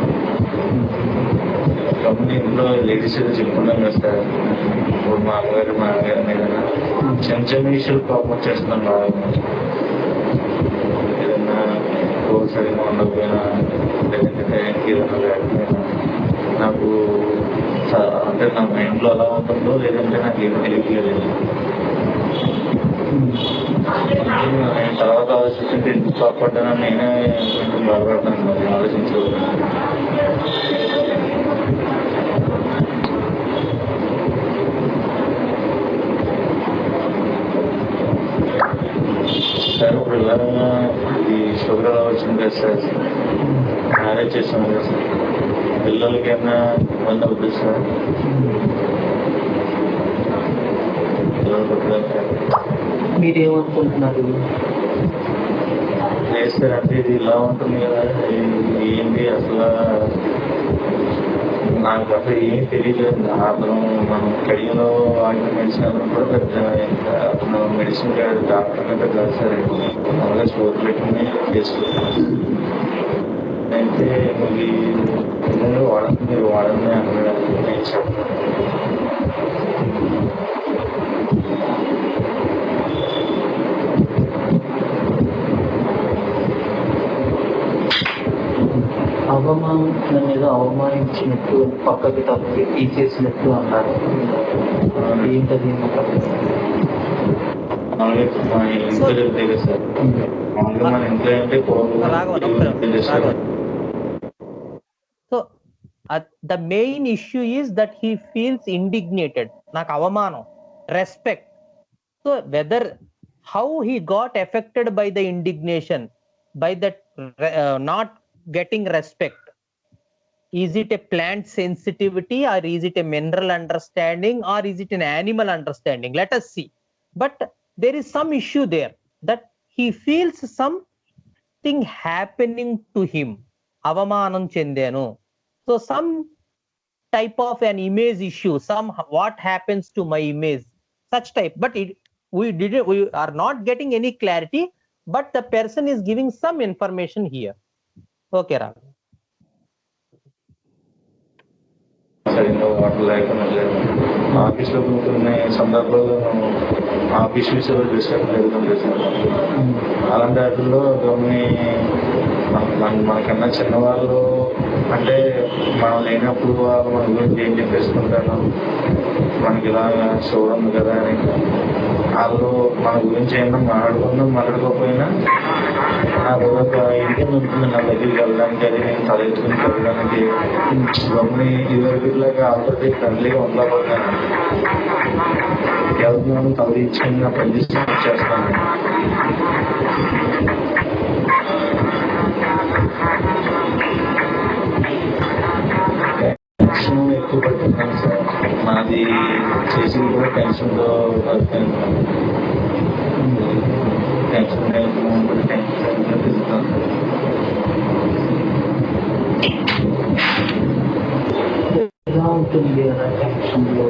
కంపెనీ ఇంట్లో లేడీస్ ఏదో చెప్పుకున్నాం కదా సార్, ఇప్పుడు మా అమ్మగారి మీద చిన్న చిన్న విషయాలు కోపం వచ్చేస్తున్నాను బాగా. ఏదైనా రోజు సరిగ్గా ఉండకపోయినా, లేదంటే టైంకి ఏదైనా లేకపోయినా నాకు అంటే నా మైండ్లో ఎలా ఉంటుందో లేదంటే నాకు ఏం తెలియట్లేదు. నేను తర్వాత ఆలోచిస్తుంటే ఎందుకు కాపాడ్డానని నేనే కొంచెం బాధపడతాను, మరి ఆలోచించలేదు. సార్ ఇప్పుడు ఇలా ఇది షుగర్ ఎలా వచ్చింది కదా సార్, మ్యారేజ్ చేస్తాను కదా సార్, పిల్లలకి ఏమైనా ఇబ్బంది అవుతుంది సార్? పిల్లలు పుట్టలేదు. మీరేమనుకుంటున్నారు? లేదు సార్, అంటే ఇది ఇలా ఉంటుంది కదా, ఏంటి అసలు నాకు అసలు ఏం తెలియలేదు. అతను మనం కడిగిలో వాడిన మెడిసిన్ అతను కూడా పెద్ద అతను మెడిసిన్ డాక్టర్ కంటే కాదు సార్, మామూలుగా స్టోర్ పెట్టుకుని చేసుకుంటాను. అయితే మీరు వాడండి అన్నాడు, నేను చెప్పాను. నన్ను ఏదో అవమానించినట్టు, పక్కకి తప్పి తీసేసినట్టు అన్నారు. ఏంటది? మామూలుగా మా ఇంట్లో చెప్తే కదా సార్, మామూలుగా మన ఇంట్లో అంటే So the main issue is that he feels indignated. నాకు అవమానం, respect. So whether how he got affected by the indignation, by that not getting respect, is it a plant sensitivity or is it a mineral understanding or is it an animal understanding? Let us see. But there is some issue there that he feels something happening to him. అవమానం చెందాను. So some type of an image issue, some what happens to my image, such type. But we are not getting any clarity, but the person is giving some information here. Okay, Ram. సరిగ్గా water లేకుండా ఆఫీస్లో కూర్చునే సందర్భంలో office విషయంలో discuss జరుగుతుంది sir. అలాంటి వాటిల్లో కొన్ని మనకన్నా చిన్నవాళ్ళు అంటే మనం లేనప్పుడు వాళ్ళు మన గురించి ఏం చెప్పేసుకుంటారు, మనకి ఇలా చూడండి కదా అని వాళ్ళు మన గురించి ఏమన్నా మాట్లాడుకోకపోయినా నాకు ఒక ఇండియన్ ఉంటుంది నా దగ్గరికి వెళ్ళడానికి, అది నేను తలెత్తుకుని వెళ్ళడానికి గమ్ముని ఇదివరకులాగా ఆల్రెడీ ఫ్రెండ్లీగా ఉండలేకపోతున్నాను. వెళ్తున్నాను, తలదించుకుని నా పని చేస్తాను. టెన్షన్తో టెన్షన్ టెన్షన్ తిరుగుతాను. ఎలా ఉంటుంది అలా టెన్షన్లో?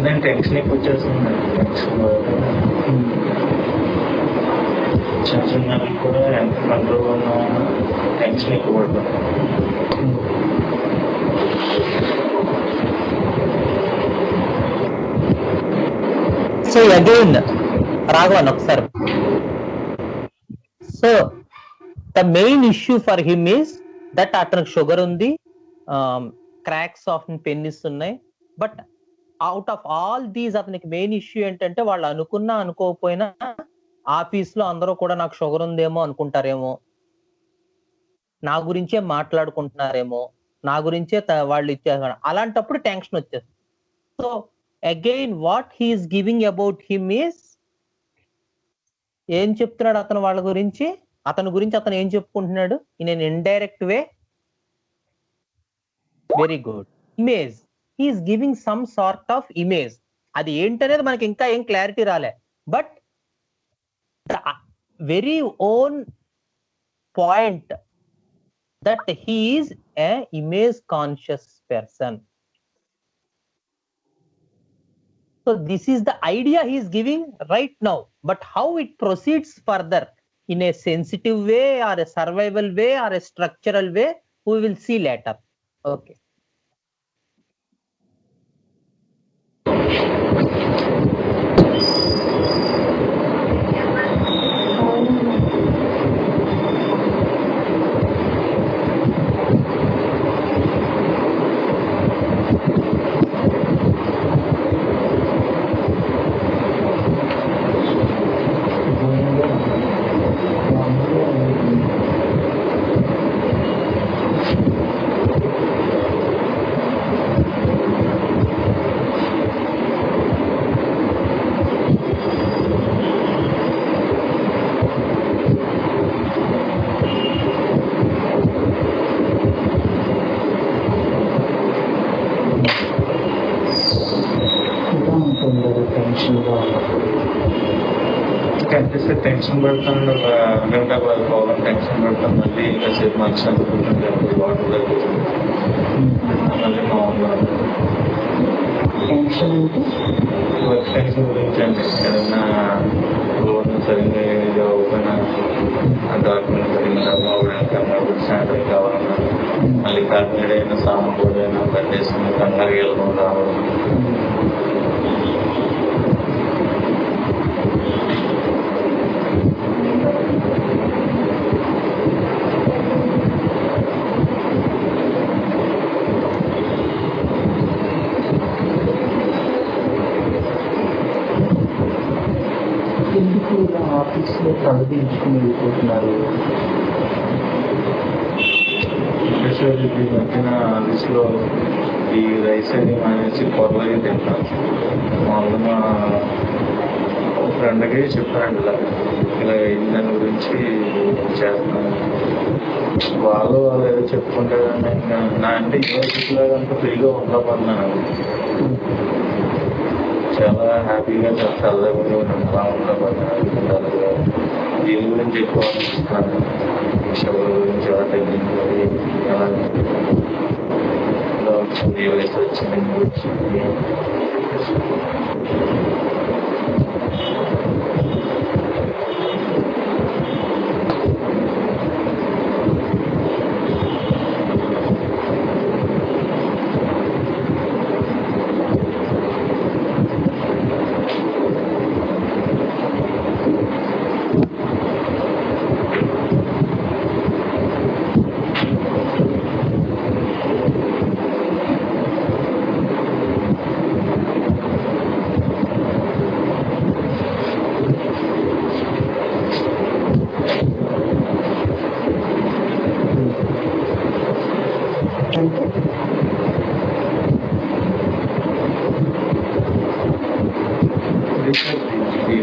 నేను టెన్షన్ ఎక్కువ చేస్తున్నాను. టెన్షన్ చిన్న చిన్నవి కూడా ఎంత కంట్రోల్ ఉన్నా టెన్షన్ ఎక్కువ పడుతుంది. సో అగైన్ రాఘవన్ ఒకసారి. So the main issue for him is that అతనికి షుగర్ ఉంది, క్రాక్స్ ఆఫ్ పెన్నిస్ ఉన్నాయి. But out of all these అతనికి మెయిన్ ఇష్యూ ఏంటంటే వాళ్ళు అనుకున్నా అనుకోకపోయినా ఆఫీస్ లో అందరూ కూడా నాకు షుగర్ ఉందేమో అనుకుంటారేమో, నా గురించే మాట్లాడుకుంటున్నారేమో, నా గురించే వాళ్ళు ఇచ్చేస్తారు, అలాంటప్పుడు టెన్షన్ వచ్చేస్తుంది. So again what he is giving about him is, ఏం చెప్తున్నాడు అతను వాళ్ళ గురించి, అతని గురించి అతను ఏం చెప్పుకుంటున్నాడు in an indirect way. Very good. Image, he is giving some sort of image. అది ఏంటనేది మనకి ఇంకా ఏం క్లారిటీ రాలే. But the very own point that he is a image conscious person. So this is the idea he is giving right now, but how it proceeds further in a sensitive way or a survival way or a structural way, we will see later. Okay. కనిపిస్తే tension పడుతుంది. ఒక గంట 10 పౌరం tension పడుతుంది. మళ్ళీ కాసేపు మనసు అనుకుంటుంది, water తగ్గుతుంది, మళ్ళీ మామూలుగా టెన్షన్ అంటే వర్క్ టెన్షన్ గురించి అండి. ఏదైనా లోన్ సరిగ్గా ఏది అవ్వకపోయినా ఆ డాక్యుమెంట్ సరిగ్గా అవ్వడానికి అన్నప్పుడు శాండల్ కావాలన్నా, మళ్ళీ కాకినాడ అయినా సామకూడ అయినా బండేసుకుని కంగారు వెళ్ళడం రావడం. ఎందుకు ఇలా ఆఫీస్లో తలదించుకుని వెళ్ళిపోతున్నారు? ఈ మధ్యన ఆఫీస్లో ఈ రైస్ అని మానేసి పొరలకి తింటాను. మామూలుగా ఒక ఫ్రెండ్కి చెప్పాను ఇలా దాని గురించి చేస్తున్నాను. వాళ్ళు ఏదో చెప్పుకుంటే నా అంటే యూనివర్సిటీలాగా అంతా ఫ్రీగా ఉండబోతున్నాను. చాలా హ్యాపీగా చాలా చల్లగా అలా ఉండబోతున్నాను. దీని గురించి ఎక్కువ ఆలోచిస్తున్నాను. షుగర్ గురించి ఎలా తగ్గించాలి, ఎలా వచ్చింది, ఏ వయసు వచ్చింది, వచ్చింది.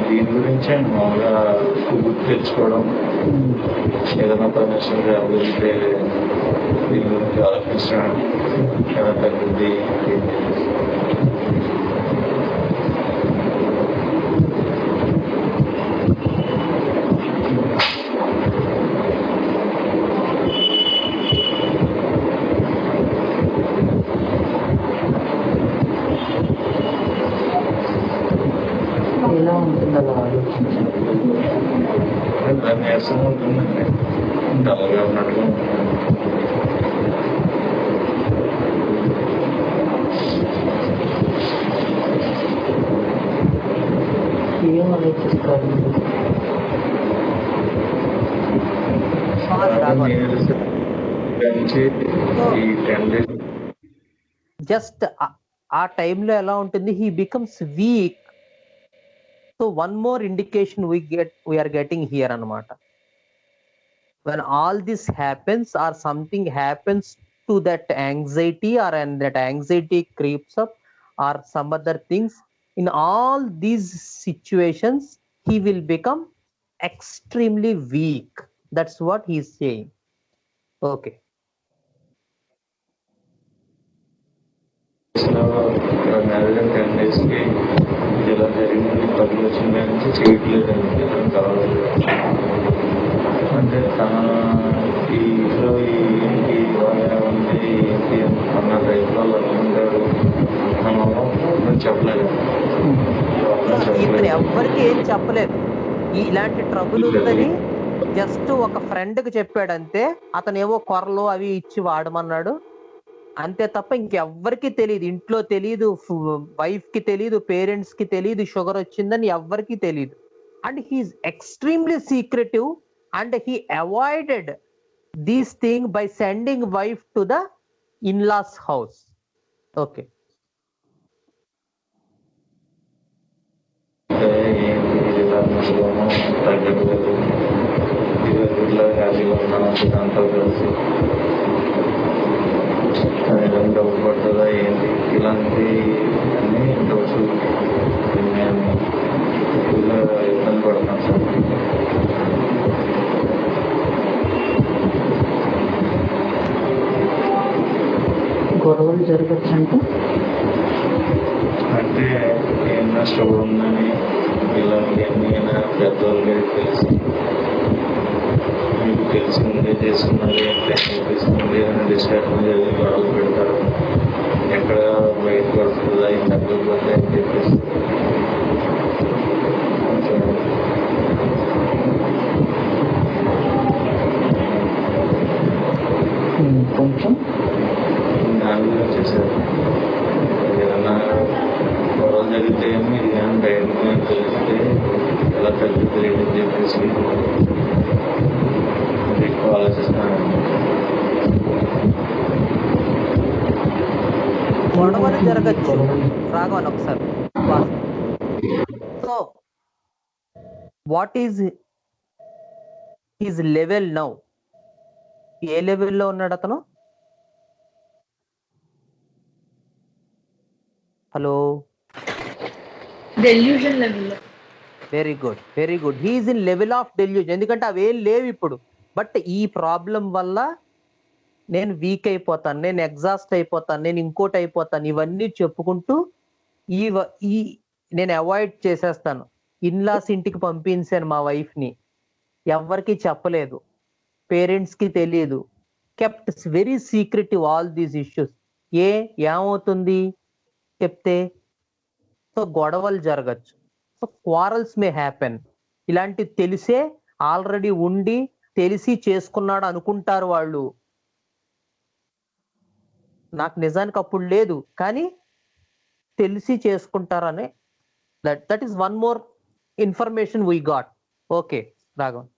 దీని గురించే మామూలుగా గుర్తు తెచ్చుకోవడం, ఏదైనా పర్మిషన్ రాబోతే దీని గురించి ఆలోచించడం, ఎలా తగ్గుద్ది. నీరసంగా ఉంటుందండి, డల్గా ఉన్నట్టుగా ఉంటుంది. ఏం ఆలోచిస్తారు మీరు? ఈ 10 days జస్ట్ ఆ టైంలో ఎలా ఉంటుంది, he becomes weak. So one more indication we are getting here అనమాట. when all this happens or something happens to that anxiety, or and that anxiety creeps up or some other things, in all these situations he will become extremely weak. That's what he is saying. Okay. Marriage 10 daysకి ఇలా జరిగింది, 10 వచ్చిన నుంచి చేయట్లేదండి కావాలి. అంటే తన ఈ ఇంట్లో ఏంటి ఉంది ఏంటి అన్న టైప్లో ఉంటాడు. చెప్పలేదు, ఇతను ఎవ్వరికి ఏం చెప్పలేదు ఇలాంటి ట్రబుల్ ఉందని. జస్ట్ ఒక ఫ్రెండ్ కి చెప్పాడంతే. అతనేవో కొరలు అవి ఇచ్చి వాడమన్నాడు అంతే తప్ప ఇంకెవ్వరికి తెలియదు. ఇంట్లో తెలియదు, వైఫ్ కి తెలియదు, పేరెంట్స్ కి తెలియదు షుగర్ వచ్చిందని ఎవ్వరికి తెలియదు. And he is extremely secretive and he avoided this thing by sending wife to the in-laws house. Okay. డబ్బు పడుతుందా ఏంటి ఇలాంటి అన్ని డౌట్స్ ఇబ్బంది పడతాను సార్. గొడవలు జరగచ్చు అంటే ఏమన్నా స్టవ్ ఉందని ఇలాంటి అన్నీ పెద్దవాళ్ళకి తెలిసి మీకు తెలిసి ముందే చేసుకున్నది తెలిసింది అని డిస్కషన్ చేసి గొడవలు పెడతారు. ఎక్కడ బయట పడుతుందా ఇది తగ్గకపోతే అని చెప్పేసి కొంచెం దాని గురించి వచ్చేసారు. ఏదన్నా గొడవలు జరిగితే మీరు ఏమైనా బయటకు తెలిస్తే ఎలా తగ్గుతుంది అని చెప్పేసి ఎక్కువ ఆలోచిస్తాను. గొడవలు జరగచ్చు రాఘవన్ ఒకసారి. So what is his level now? ఏ లెవెల్లో ఉన్నాడు అతను? Hello, delusion level. Very good, very good. He is in level of delusion. ఎందుకంటే అవేం లేవు ఇప్పుడు. బట్ ఈ ప్రాబ్లం వల్ల నేను వీక్ అయిపోతాను, నేను ఎగ్జాస్ట్ అయిపోతాను, నేను ఇంకోటి అయిపోతాను, ఇవన్నీ చెప్పుకుంటూ ఈ నేను అవాయిడ్ చేసేస్తాను. ఇన్లాస్ ఇంటికి పంపించాను మా వైఫ్ని, ఎవరికి చెప్పలేదు, పేరెంట్స్ కి తెలియదు, kept very secretive all these issues. ఏమవుతుంది చెప్తే? సో గొడవలు జరగచ్చు. So quarrels may happen. ఇలాంటి తెలిసే ఆల్రెడీ ఉండి తెలిసి చేసుకున్నాడు అనుకుంటారు వాళ్ళు. నాకు నిజానికి అప్పుడు లేదు, కానీ తెలిసి చేసుకుంటారని that is one more information we got. Okay Raghavan.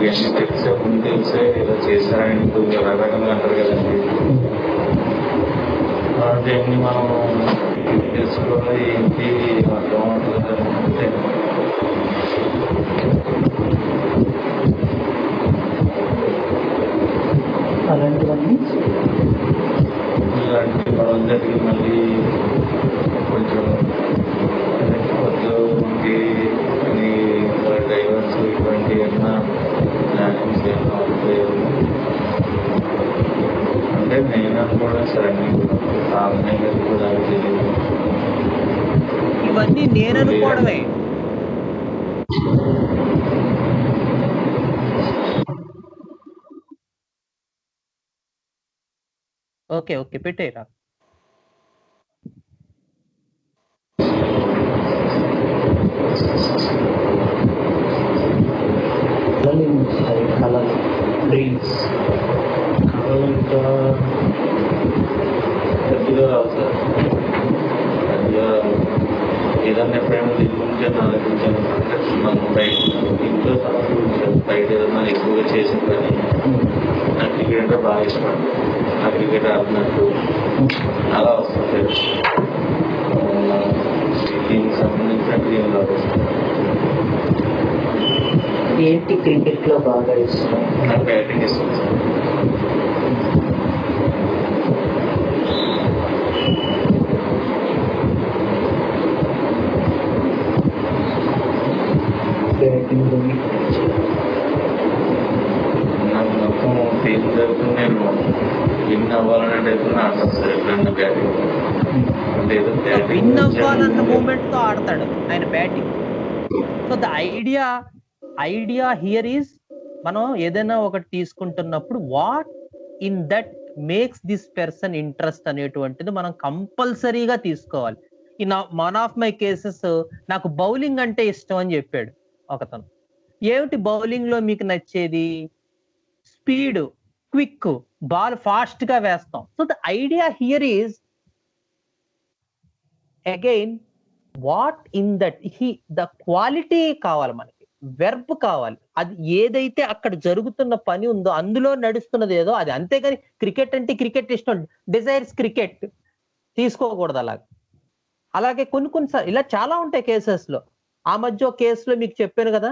ఇవన్నీ తెలిసే ముందు తెలిసే ఇలా చేశారని రకరకంగా అంటారు కదండి. అలాంటివన్నీ మనం తెలుసుకోవాలి. ఏంటి అర్థం అవుతుంది అంటే అలాంటివన్నీ ఇలాంటి గొడవలు జరిగి మళ్ళీ కొంచెం వద్దు ఉండి అని డైవర్స్ ఇటువంటి ఏమన్నా ప్లానింగ్స్ ఏమన్నా అవుతాయి అంటే నేను అనుకోవడం సరే. ఆ అమ్మాయి గారు కూడా తెలియదు. ఇవన్నీ నేను అనుకోవడమే. ఓకే ఓకే పెట్టేరా. కళలు డ్రీమ్స్ కళలు ఇంకా పెద్దగా రావు సార్. పెద్దగా ఏదన్నా ఎప్పుడైనా దీని గురించి ఆలోచించాను అంటే మనం బయట ఇంట్లో ఆలోచించాను. బయట ఏదన్నా ఎక్కువగా చేసిన పని నాకు క్రికెట్ అంటే బాగా ఇష్టం. ఆ క్రికెట్ ఆడినట్టు అలా వస్తుంది. దీనికి సంబంధించినట్టు ఏం రాదు. ఏంటి క్రికెట్ లో బాగా ఇష్టం? నాకు బ్యాటింగ్ ఇష్టం సార్. బ్యాటింగ్ నాకు మొత్తం టీం తరఫున నేను విన్ అవ్వాలనే టైపులో ఆడతాను సార్. ఎప్పుడన్నా బ్యాటింగ్ అంటే ఏదో విన్ అవ్వాలన్న మూమెంట్ తో ఆడతాడు ఆయన batting. So the idea here is, మనం ఏదైనా ఒకటి తీసుకుంటున్నప్పుడు what in that makes this person interest అనేటువంటిది మనం కంపల్సరీగా తీసుకోవాలి. In one of my cases నాకు బౌలింగ్ అంటే ఇష్టం అని చెప్పాడు ఒకతను. ఏమిటి బౌలింగ్ లో మీకు నచ్చేది? స్పీడ్, క్విక్, బాల్ ఫాస్ట్ గా వేస్తాం. So the idea here is again what in that the quality కావాలి మనకి, వెర్బ్ కావాలి. అది ఏదైతే అక్కడ జరుగుతున్న పని ఉందో అందులో నడుస్తున్నది ఏదో అది. అంతేగాని క్రికెట్ అంటే క్రికెట్ ఇష్టం, డిజైర్స్ క్రికెట్ తీసుకోకూడదు అలాగే. అలాగే కొన్నిసార్లు ఇలా చాలా ఉంటాయి కేసెస్ లో. ఆ మధ్య ఒక కేసులో మీకు చెప్పాను కదా,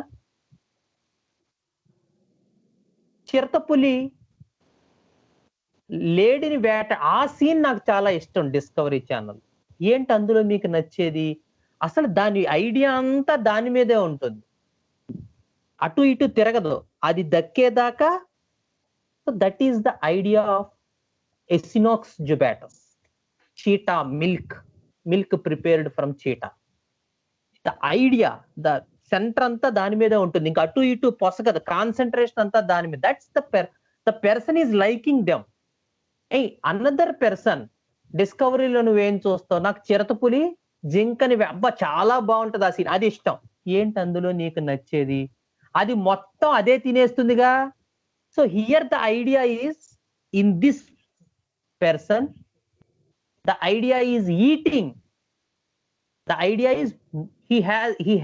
చిరతపులి లేడిని వేట, ఆ సీన్ నాకు చాలా ఇష్టం డిస్కవరీ ఛానల్. ఏంటి అందులో మీకు నచ్చేది? అసలు దాని ఐడియా అంతా దాని మీదే ఉంటుంది, అటు ఇటు తిరగదు, అది దక్కేదాకా. So that is the idea of Acinonyx jubatus, cheetah milk prepared from cheetah. The idea, the centre అంతా దాని మీదే ఉంటుంది, ఇంకా అటు ఇటు పొసగదు, కాన్సన్ట్రేషన్ అంతా దాని మీద. That's the person is liking them. Another person డిస్కవరీలో నువ్వేం చూస్తావు? నాకు చిరతపులి జింకని అబ్బా చాలా బాగుంటది ఆ సీన్, అది ఇష్టం. ఏంటి అందులో నీకు నచ్చేది? అది మొత్తం అదే తినేస్తుందిగా. So here the idea is in this person, the idea is eating. The idea is he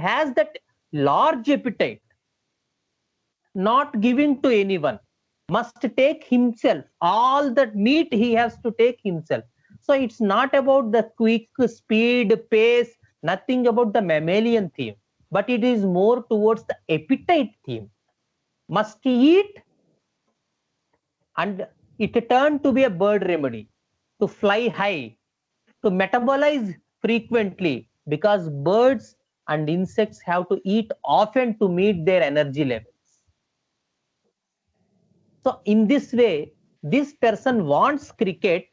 has that large appetite, not giving to anyone, must take himself. All that meat he has to take himself. So it's not about the quick speed, pace, nothing about the mammalian theme, but it is more towards the appetite theme. Must eat, and it turned to be a bird remedy, to fly high, to metabolize frequently, because birds and insects have to eat often to meet their energy levels. So in this way, this person wants cricket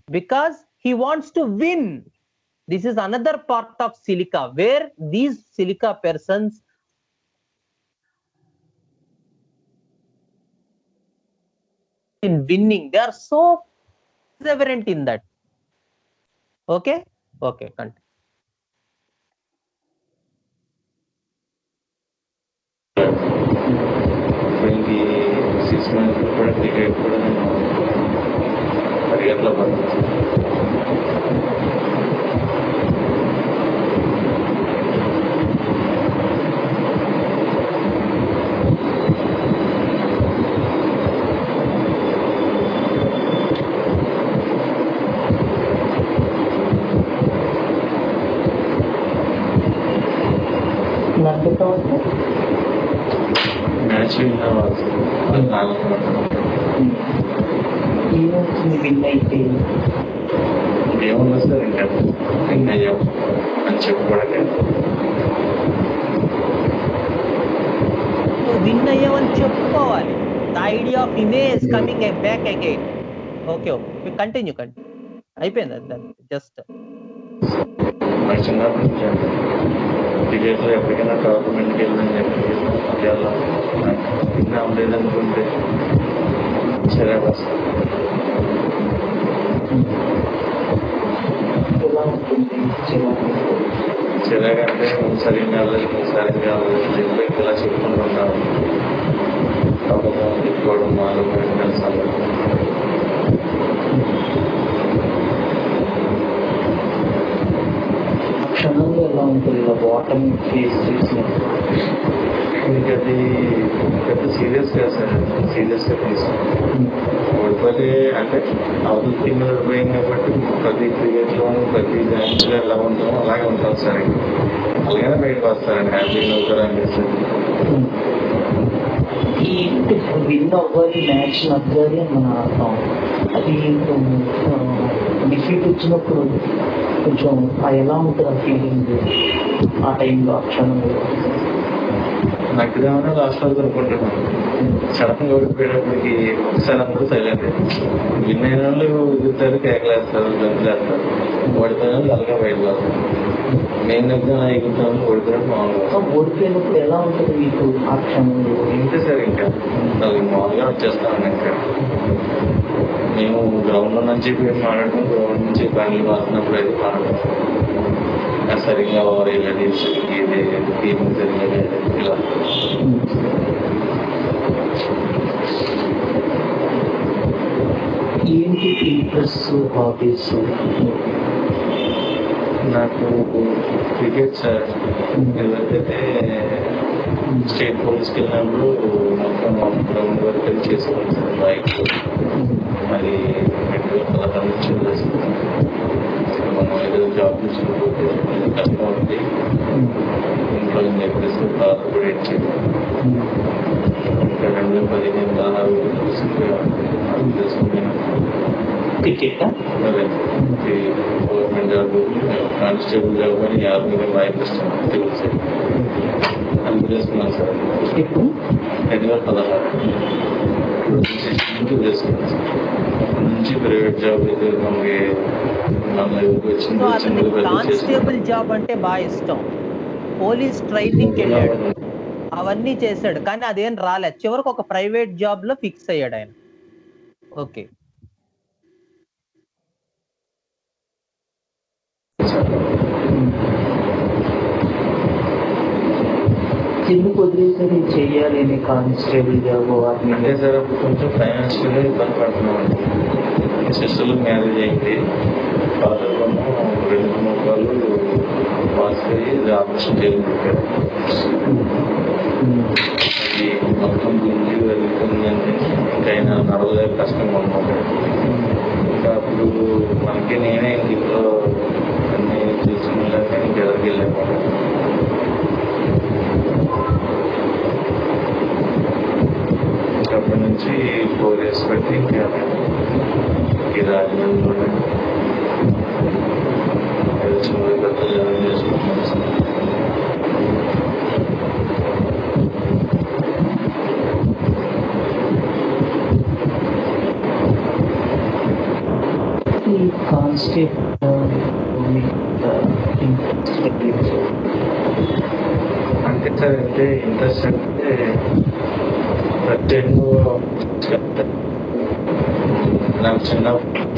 because he wants to win. This is another part of silica, where these silica persons in winning, they are so perseverant in that. Okay, continue. Twenty 6 months కూడా cricket కూడా నేను పరిగెట్లో పడుతుంది. Match win అవ్వాలి. Win అయితే ఏమన్నా sir ఇంకా win అయ్యాం అని చెప్పుకోవడం. విన్ అయ్యామని చెప్పుకోవాలి. The idea of image coming back again. Okay continue అయిపోయింది. జస్ట్ మరి చిన్నప్పటి నుంచి క్రికెట్లో ఎప్పటికైనా టోర్నమెంట్కి వెళ్ళని చెప్పి ఇంకా అవ్వలేదనుకుంటే చిరాకు వస్తుంది. ఎలా ఉంటుంది చిరాకు అంటే సరిగ్గా సరిగ్గా చెప్పి ఇలా చెప్పుకుంటుంటాను. కాకపోతే తిప్పుకోవడం మాలో కలిసాలి. క్షణంలో ఎలా ఉంటుంది ఇలా ఓటమి ఫేస్ చేసినప్పుడు? ఇంకా అది పెద్ద సీరియస్గా తీసుకున్నాను. ఓడిపోతే అంటే అవతల టీమ్ ఓడిపోయింది కాబట్టి ప్రతి క్రికెట్లోనూ ప్రతి మ్యాచ్లో ఎలా ఉంటామో అలాగే ఉంటాం సార్. అలాగే బయటకు వస్తారండి, హ్యాపీగా అవుతారు అనిపిస్తుంది. ఈ విన్ అవ్వాలి, మ్యాచ్ నవ్వాలి అని మనం ఆడతాం. అది డిఫీట్ వచ్చినప్పుడు కొంచెం ఎలా ఉంటుంది ఆ ఫీలింగ్ ఆ టైంలో, ఆ క్షణంలో? నగ్గుదామని లాస్ట్ వరకు అనుకుంటున్నాను. సడన్గా ఓడిపోయేటప్పటికి ఒకసారి అందరూ సైలెంట్. విన్ అయిన వాళ్ళు ఎగురుతారు, కేకలేస్తారు, గంతులేస్తారు. ఓడిపోయిన వాళ్ళు అలాగే బయటకు వస్తారు. మేము నగ్గుదాం ఎగురుతాము, ఓడిపోయినప్పుడు మామూలుగా ఓడిపోయినప్పుడు ఎలా ఉంటుంది మీకు ఆ క్షణంలో? ఇంతే సార్. ఇంకా అది మామూలుగా వచ్చేస్తామండి. ఇంకా మేము గ్రౌండ్లో నుంచి మాట్లాడటం, గ్రౌండ్ నుంచి పనులు మారుతున్నప్పుడు అయితే మాట్లాడతాం. సరిగ్గా ఇలా ఇది టీం సరిగ్గా ఇలా ఏంటి ఇంట్రెస్ట్, హాబీస్? నాకు క్రికెట్ సార్. ఎవరికైతే స్టేట్ పోలీస్కి వెళ్ళినప్పుడు మొత్తం గ్రౌండ్ వరకు వెళ్ళి చేసుకోండి సార్. బైక్ అది 2016 నుంచి వదిలేసుకున్నాం. మనం ఏదో జాబ్ తీసుకుంటే కష్టం అవుతుంది ఇంట్లో అని చెప్పేసి బాధపడి ఇచ్చేది. ఇంకా 2015-16 తీసుకున్నాను క్రికెట్. అదే గవర్నమెంట్ జాబ్, కానిస్టేబుల్ జాబ్ అని ఆర్మీగా బాగా ఇష్టం తెలుసు. అది చేసుకున్నాను సార్. ఇప్పుడు 2016 చేసుకున్నాను సార్. అప్పటి నుంచి ప్రైవేట్ జాబ్ అయితే మనకి సో అతనికి కానిస్టేబుల్ జాబ్ అంటే బాగా ఇష్టం. పోలీస్ ట్రైనింగ్కి వెళ్ళాడు, అవన్నీ చేశాడు, కానీ అదేం రాలేదు. చివరికి ఒక ప్రైవేట్ జాబ్ లో ఫిక్స్ అయ్యాడు ఆయన. ఓకే. ఎందుకు వదిలేసరి చెయ్యాలి అని కానిస్టేబుల్ జాబ్? అంటే సార్ అప్పుడు కొంచెం ఫైనాన్షియల్గా ఇబ్బంది పడుతున్నామండి. సిస్టర్లు మ్యారేజ్ అయింది. ఫాదర్ 2-3 వాళ్ళు పాస్ అయ్యి ఆపరేషన్ చేయాలి. అది మొత్తం గుంజి వెళ్తుంది అంటే ఇంకైనా నడవలేక కష్టంగా ఉన్నాము. ఇంకా అప్పుడు మనకి నేనే ఇంట్లో అన్నీ చూసుకునేలాగా ఇంకెవరికి వెళ్ళాము. అప్పటి నుంచి 4 years బట్టి ఇంకా ఈ రాజమండ్రిలో చిన్న పెద్ద జాయిన్ చేసుకుంటున్నాను సార్. ఈ కానిస్టేబుల్ అంటే సార్ అంటే ఇంట్రెస్ట్ అంటే నాకు చిన్న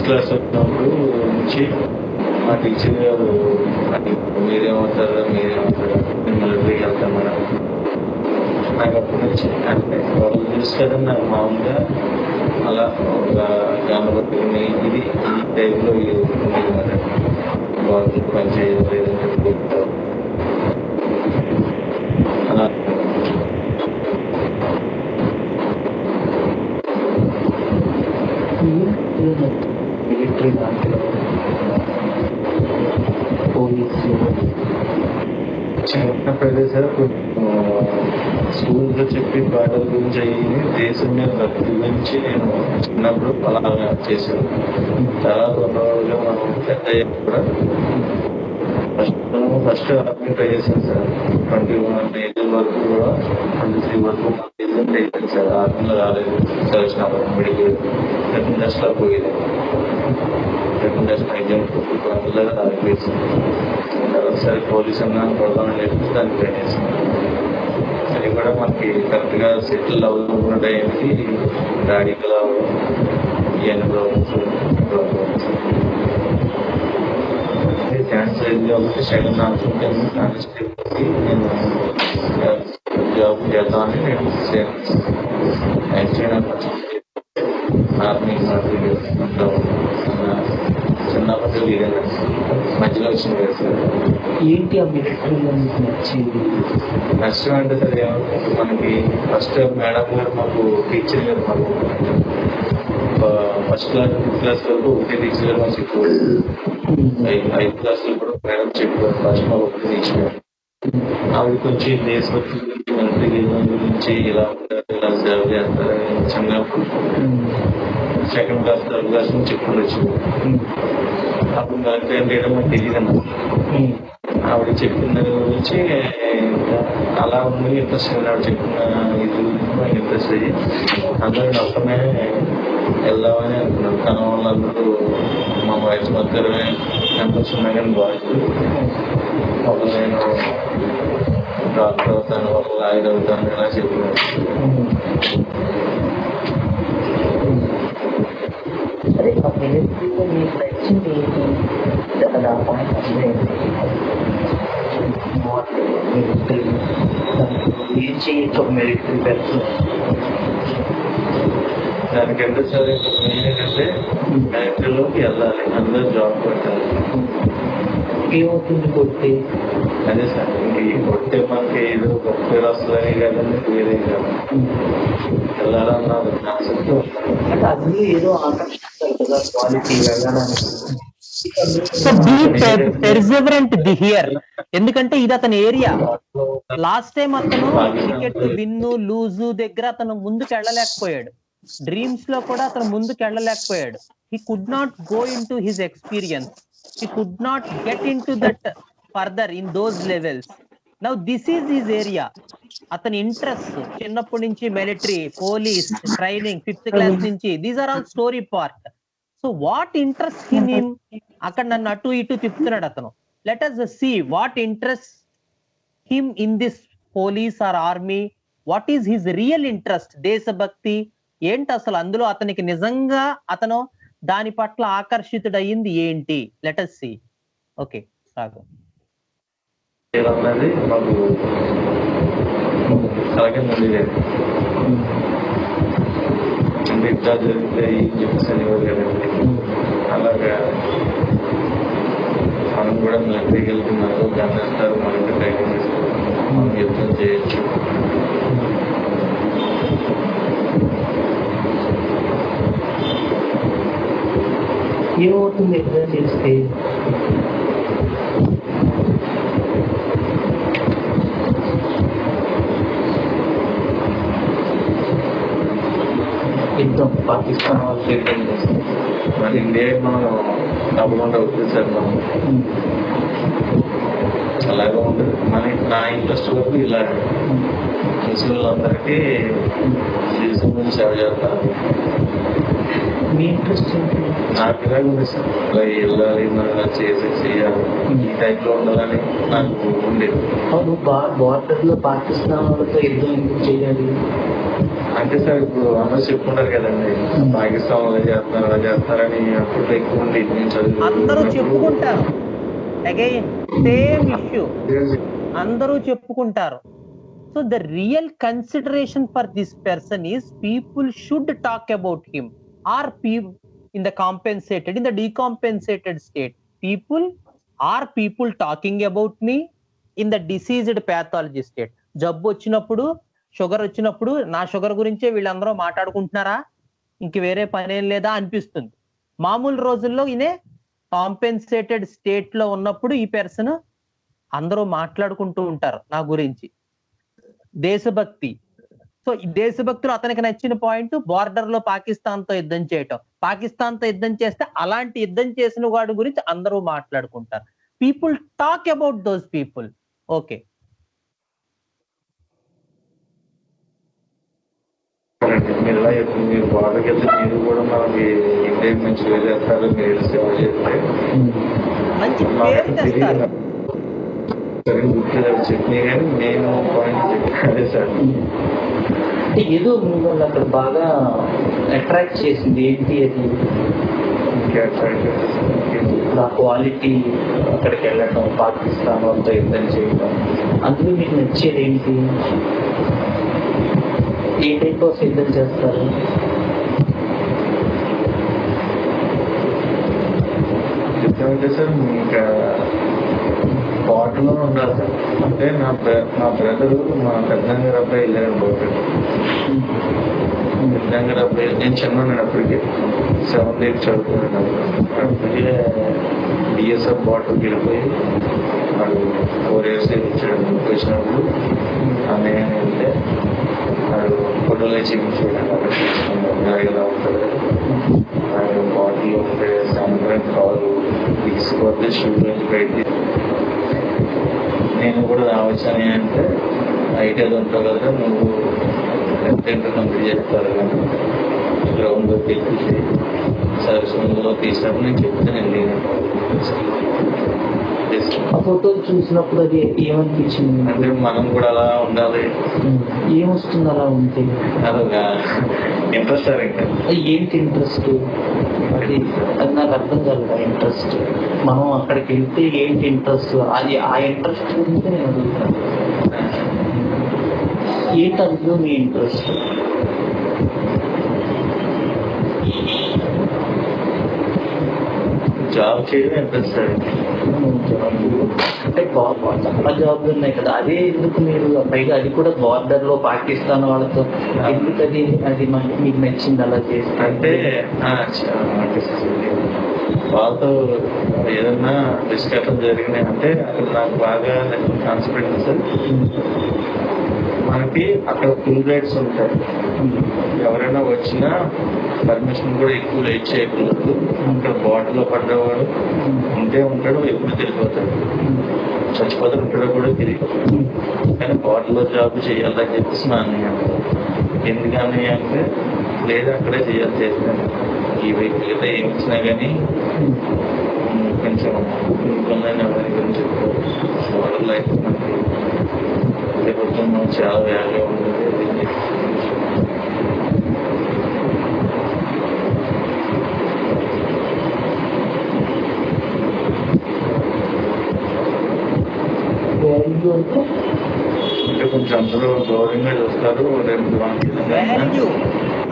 క్లాస్ వచ్చినప్పుడు నుంచి మా టీచర్ గారు మీరేమవుతారా మిలిటరీకి వెళ్తాం మేడం. నాకు అప్పటి నుంచి అంటే వాళ్ళు న్యూస్ కదా నాకు మామూలుగా అలా ఒక గణపతిని ఇది ఈ టైంలో ఇది ఉండేది మేడం. గవర్నమెంట్ పని చేయలేదని చెప్పి అలా మిలిటరీ దాంట్లో పోలీసు చిన్న ప్రదేశాలు స్కూల్లో చెప్పి పాటల గురించి అయ్యి దేశం మీద భక్తి గురించి నేను చిన్నప్పుడు అలాగా చేశాను. తర్వాత రోజుగా మనం పెద్ద కూడా ఫస్ట్ ఆర్మీ ట్రై చేశాను సార్. 21 ఏజ్ వరకు కూడా 23 వరకు రిజల్ట్ అయిపోయింది సార్. 6 నెలలు రాలేదు సెలక్షన్ అవ్వదు. మెడికల్ సెకండ్ టెస్ట్లో పోయింది. సెకండ్ టెస్ట్ ఎగ్జామ్ అందులో రాలేదు. ఒకసారి పోలీస్ అన్నా కొడదామని చెప్పి దాన్ని ట్రై చేస్తాను. అది కూడా మనకి కరెక్ట్గా సెటిల్ అవ్వకుండా టైంకి డాడీకి ఇవన్నీ ప్రాబ్లమ్స్ క్యాన్సర్ ఒకటి సెకండ్ అనుకుంటే నేను జాబ్ చేద్దామని నేను యాక్చువల్లీ ఆర్మీ చిన్నప్పటి లేదండి, మధ్యలో వచ్చింది కదా సార్. ఏంటి ఆ మిలిటరీలో మీకు నచ్చింది? నష్టం అంటే సార్ ఏమంటే మనకి ఫస్ట్ మేడం గారు మాకు టీచర్ గారు మాకు ఫస్ట్ క్లాస్ 5th క్లాస్ వరకు ఒకటే టీచర్ గారు మాకు చెప్పారు. 5th క్లాస్లో కూడా మేడం చెప్పారు. ఫస్ట్ మాకు ఒకటే టీచర్ గారు. ఆవిడ కొంచెం దేశభక్తి గురించి మిలిటరీ గురించి ఇలా ఉంటారు, ఇలా సేవ చేస్తారని చిన్నప్పుడు సెకండ్ క్లాస్ 3rd క్లాస్ నుంచి చెప్పుకుంటూ వచ్చింది. అప్పుడు మిలిటరీ అంటే మాకు తెలియదండి. ఆవిడ చెప్పిన దాని గురించి అలా ఉంది ఇంట్రెస్ట్. ఆవిడ చెప్పిన ఇది గురించి మాకు ఇంట్రెస్ట్ అయ్యి అందరూ ఒక్కనే వెళ్దామని అనుకున్నాను. తన వాళ్ళందరూ మా వైఫ్ మధ్యలో మెంబర్స్ ఉన్నాయి కానీ బాయ్స్ ఒక నేను డాక్టర్ అవుతాను, ఒక లాయర్ అవుతాను ఇలా చెప్పినాను. అదే ఆ మిలిటరీలో మీకు నచ్చింది ఏంటి? అది ఆ పాయింట్ అర్థమైంది. మిలిటరీ ఏం చేయొచ్చు ఒక మిలిటరీ పర్సన్? దానికంటే సరే మెయిన్ ఏంటంటే మిలిటరీలోకి వెళ్ళాలి, అందరూ జాబ్ పెట్టాలి. ఏమవుతుంది కొట్టి? అదే సార్ ఈ కొట్టే మనకి ఏదో గొప్ప వస్తుందని కాదండి, వేరే కాదు. వెళ్ళాలన్న కాన్సెప్ట్ అంటే అందులో ఏదో ఆకర్షిస్తారు కదా క్వాలిటీ వెళ్ళడానికి. సో బీ పెర్సివరెంట్ హియర్, ఎందుకంటే ఇది అతని ఏరియా. లాస్ట్ టైం అతను క్రికెట్ విన్ను లూజు దగ్గర అతను ముందుకు వెళ్ళలేకపోయాడు. డ్రీమ్స్ లో కూడా అతను ముందుకు వెళ్ళలేకపోయాడు. He could not go into his experience. He could not get into that further in those levels. Now this is his area. అతని ఇంట్రెస్ట్ చిన్నప్పటి నుంచి military, police training 5th class నుంచి, these are all story part. So what interest him? అక్కడ నన్ను అటు ఇటు తిప్పుతున్నాడు అతను. Let us see what interests him in this police or army. What is his real interest? దేశభక్తి ఏంటి అసలు అందులో అతనికి నిజంగా అతను దాని పట్ల ఆకర్షితుడయింది ఏంటి? Let us see. ఓకే సాగు. అన్నది మాకు అలాగే ముందు లేదు. ఇట్లా జరుగుతాయి చెప్పేసి అనేవారు కదండి. అలాగా మనం కూడా మిలిటరీకి వెళ్తున్నారు, గమనిస్తారు, మనకి ట్రైనింగ్ ఇస్తారు, మనం యుద్ధం చేయొచ్చు. ఏమవుతుంది యుద్ధం చేస్తే? యుద్ధం పాకిస్తాన్ వాళ్ళు యుద్ధం చేస్తారు. మన ఇండియా మనం తప్పకుండా అవుతుంది సార్. మనం అలాగే ఉంటుంది. నా ఇంట్రెస్ట్ వరకు ఇలా ముస్లింలందరికీ దేశం గురించి సేవ చేస్తారు. మీ ఇంట్రెస్ట్ ఏంటి? నాకు ఇలాగ ఉంది సార్, ఇలా వెళ్ళాలి, మనం చేయాలి, ఈ టైప్లో ఉండాలని నాకు ఉండేది. అవును, బార్డర్లో పాకిస్తాన్ వాళ్ళతో యుద్ధం ఎందుకు చేయాలి? అంటే సార్ ఇప్పుడు అందరూ చెప్పుకుంటారు కదండి, పాకిస్తాన్ అలా చేస్తున్నారు అలా చేస్తారని. అప్పుడు ఎక్కువ ఉండేది నేను అందరూ చదువు చెప్పుకుంటారు. అగైన్ సేమ్ ఇష్యూ, అందరూ చెప్పుకుంటారు. So the real consideration for this person is people should talk about him. Are in the compensated, in the decompensated state, people talking about me in the diseased pathology state. జబ్బు వచ్చినప్పుడు, sugar వచ్చినప్పుడు నా sugar గురించే వీళ్ళందరూ మాట్లాడుకుంటున్నారా, ఇంక వేరే పనేం లేదా అనిపిస్తుంది. మామూలు రోజుల్లో ఈయనే కాంపెన్సేటెడ్ స్టేట్ లో ఉన్నప్పుడు ఈ పర్సన్ అందరూ మాట్లాడుకుంటూ ఉంటారు నా గురించి. దేశభక్తి. సో ఈ దేశభక్తులు అతనికి నచ్చిన పాయింట్ బార్డర్ లో పాకిస్తాన్ తో యుద్ధం చేయటం. పాకిస్తాన్ తో యుద్ధం చేస్తే అలాంటి యుద్ధం చేసిన వాడి గురించి అందరూ మాట్లాడుకుంటారు. People talk about those people. Okay, మీరు ఇలా చెప్పి మీరు బార్డర్కి వెళ్తే మీరు కూడా మనకి ఇండియా నుంచి వెళ్ళేస్తారు, మీరు సేవ చేస్తే మంచి మాకు పేరు తెస్తారు. సరే గుర్తులేదు చెప్పినా కానీ నేను పాయింట్ చెప్పాను సార్. అంటే ఏదో మిమ్మల్ని అక్కడ బాగా అట్రాక్ట్ చేసింది ఏంటి అది? ఇంకా ఆ క్వాలిటీ, అక్కడికి వెళ్ళటం, పాకిస్తాన్ అంతా యుద్ధం చేయడం, అందులో మీకు నచ్చేది ఏంటి? ఏ టైప్ ఆఫ్ యుద్ధం చేస్తారు? అంటే సార్ ఇంకా బాటలో ఉండాలి సార్. అంటే మా బ్రదరు మా పెద్దగారు అబ్బాయి వెళ్ళారు బాటర్. పెద్దగారు అబ్బాయి నేను చిన్నాను అప్పటికి 7th 8th చదువుకున్నాను. అప్పటికే బిఎస్ఎఫ్ బాటర్కి వెళ్ళిపోయి వాడు 4 years ఇచ్చాడు. వచ్చినప్పుడు నేను వెళ్తే వాడు ఫోటోలో చూపించాడు ఎలా ఉంటుంది. బాడీలో ఉంటే సాయంత్రం కాలు తీసుకొస్తే షూట్ నుంచి బయట నేను కూడా రావచ్చని అంటే ఐటీలో ఉంటావు కదా నువ్వు టెంట్ కంప్లీట్ చేస్తారు కానీ గ్రౌండ్లో తెచ్చి సర్వీస్లో తీసినప్పుడు నేను చెప్తే నేను ఆ ఫోటోలు చూసినప్పుడు అది ఏమనిపించింది? అంటే మనం కూడా అలా ఉండాలి. ఏమొస్తుంది అలా ఉంటే? అదొక ఇంట్రెస్ట్ సార్. ఇంకా ఏంటి ఇంట్రెస్ట్? అది అది నాకు అర్థం కాలేదు. ఇంట్రెస్ట్ మనం అక్కడికి వెళ్తే ఏంటి ఇంట్రెస్ట్? అది ఆ ఇంట్రెస్ట్ గురించి నేను అడుగుతాను. ఏంటి అందులో మీ ఇంట్రెస్ట్? జాబ్ చేయడం ఇంట్రెస్ట్ సార్. అంటే చాలా జాబ్లు ఉన్నాయి కదా, అదే ఎందుకు మీరు పైగా అది కూడా బార్డర్ లో పాకిస్తాన్ వాళ్ళతో ఎందుకు అది అది మీకు నచ్చింది అలా చేస్తే? అంటే వాళ్ళతో ఏదన్నా డిస్కషన్ జరిగినాయి అంటే అక్కడ నాకు బాగా కాన్సన్ట్రేట్ సార్. మనకి అక్కడ ఫుల్ రైడ్స్ ఉంటాయి. ఎవరైనా వచ్చినా పర్మిషన్ కూడా ఎక్కువ లేట్ చేయకూడదు. అక్కడ బాటిల్లో పడ్డవాడు ఉంటే ఉంటాడు, ఎప్పుడు తిరిగిపోతాడు, చచ్చిపోతే ఉంటాడో కూడా తిరిగి. కానీ బాటిల్లో జాబ్ చేయాలని చెప్పేసి మా అన్నయ్య. ఎందుకని అంటే లేదు అక్కడే చేయాలి చేస్తాను. ఈ వ్యక్తిగత ఏమి ఇచ్చినా కానీ కొంచెం ఇంకొందని ఎవరి గురించి చెప్తారు. వాళ్ళ లైఫ్ మనకి ప్రభుత్వం చాలా వాల్యూ ఉంటుంది. అంటే కొంచెం అందరూ గౌరవంగా చూస్తారు. వాల్యూ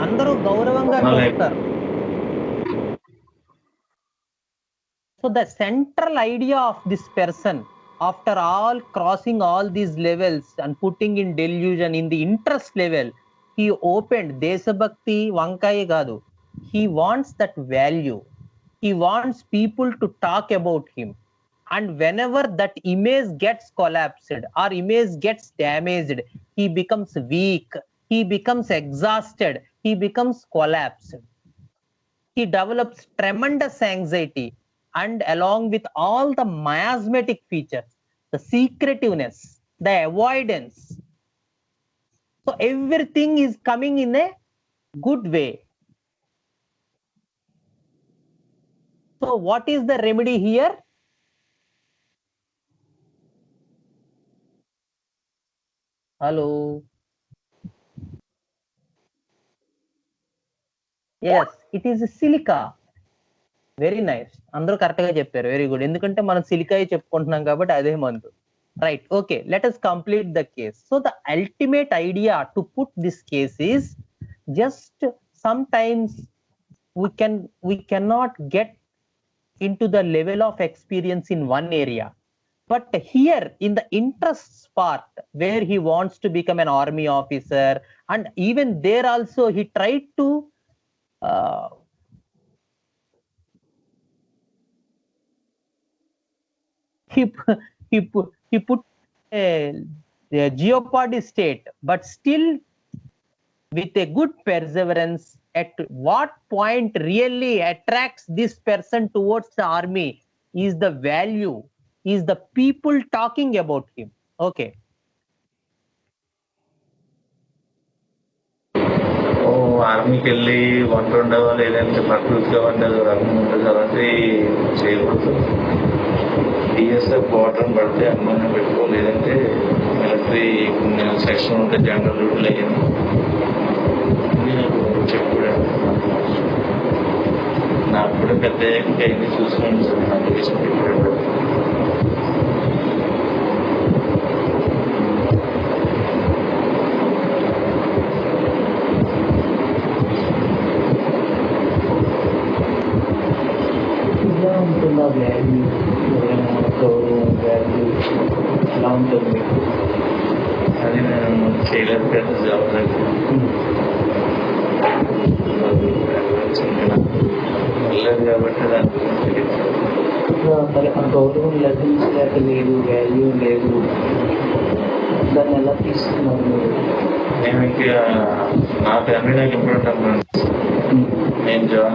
అందరూ గౌరవంగా చూస్తారు. So the central idea of this person, after all crossing all these levels and putting in delusion in the interest level, he opened Deshabhakti Vankai Gadu. He wants that value. He wants people to talk about him. And whenever that image gets collapsed or image gets damaged, he becomes weak, he becomes exhausted, he becomes collapsed. He develops tremendous anxiety, and along with all the miasmatic features, the secretiveness, the avoidance. So everything is coming in a good way. So what is the remedy here? Hello. Yes, it is silica. Very nice. అందరూ correct గా చెప్పారు. Very good. ఎందుకంటే మనం సిలికాయ చెప్పుకుంటున్నాం కాబట్టి అదే మందు. Right. Okay, let us complete the case. So the ultimate idea to put this case is just some times we cannot get into the level of experience in one area, but here in the interests part where he wants to become an army officer, and even there also he tried to he put a jeopardy state, but still with a good perseverance. At what point really attracts this person towards the army is the value, is the people talking about him. Okay. ఆర్మీకి వెళ్ళి వంట ఉండేవా లేదంటే బట్టలు ఉతికేవాడిని ఏదో రకం ఉంటుంది అలాంటి చేయకూడదు. డిఎస్ఎఫ్ బార్డర్ పడితే అనుమానం పెట్టుకో, లేదంటే మిలిటరీ సెక్షన్ ఉంటే జనరల్ డ్యూటీలు అయ్యాను నాకు చెప్పాడు. నాకు కూడా పెద్ద అయ్యింది చూసుకున్నాను సార్. నాకు ఇష్టం చెప్పాడు. ఇలా ఉంటుందా వాల్యూ, గౌరవం, వాల్యూ ఎలా ఉంటుంది మీకు? అది నేను చేయలేదు పెద్ద జాబ్ దగ్గర వెళ్ళలేదు కాబట్టి దాని గురించి తెలియదు. మరి ఆ గౌరవం లభించలేక లేదు, వాల్యూ లేదు, దాన్ని ఎలా తీసుకున్నారు మీరు? నేను ఇంకా నా ఫ్యామిలీ నాకు ఇంపార్టెంట్ అన్నాను.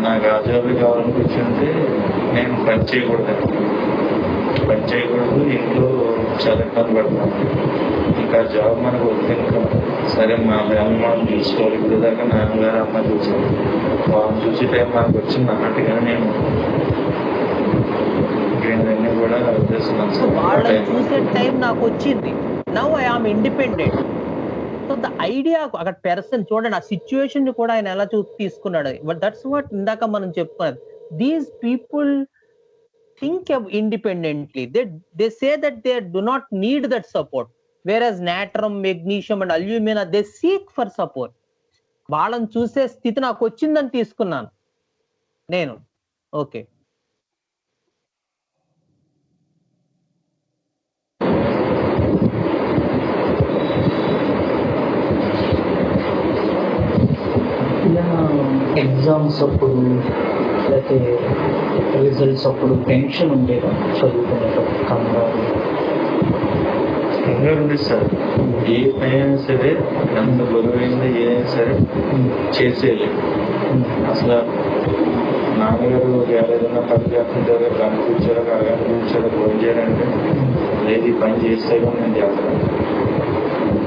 నాకు ఆ జాబ్ కావాలనిపించింది. నేను పని చేయకూడదు, ఇంట్లో చాలా ఇబ్బంది పడుతున్నాను. ఇంకా జాబ్ మనకు వద్దు. ఇంకా సరే మా ఫ్యామిలీ మనం చూసుకోవాలి. ఇప్పుడు దాకా నాన్నగారు అమ్మ చూసుకోవాలి, వాళ్ళని చూసే టైం మనకు వచ్చింది అన్నట్టుగా నేను ఇవన్నీ కూడా చేస్తున్నాను. సో వాళ్ళని చూసే టైం నాకు వచ్చింది. Now I am independent. So the idea అక్కడ పర్సన్ చూడండి, ఆ సిచ్యువేషన్ కూడా ఆయన ఎలా తీసుకున్నాడు. బట్ దట్స్ వాట్ ఇందాక మనం చెప్పుకున్నది. These people think independently. They say that they do not need that support, whereas natrium, magnesium and alumina, they seek for support. వాళ్ళని చూసే స్థితి నాకు వచ్చిందని తీసుకున్నాను నేను. ఓకే, ఇలా ఎగ్జామ్స్ అప్పుడు లేకపోతే రిజల్ట్స్ అప్పుడు టెన్షన్ ఉండేదా? చదువుకునేటప్పుడు కంగారు ఉంది సార్. ఏ పని అయినా సరే, ఎంత బరువైంది ఏదైనా సరే చేసేయాలి. అసలు నాన్నగారు ఏదైనా పని చేస్తుంటారో కానీ కూర్చోరో కాగానే కూర్చోరో ఫోన్ చేయాలంటే లేదు ఈ పని చేస్తే కూడా నేను చేస్తాను.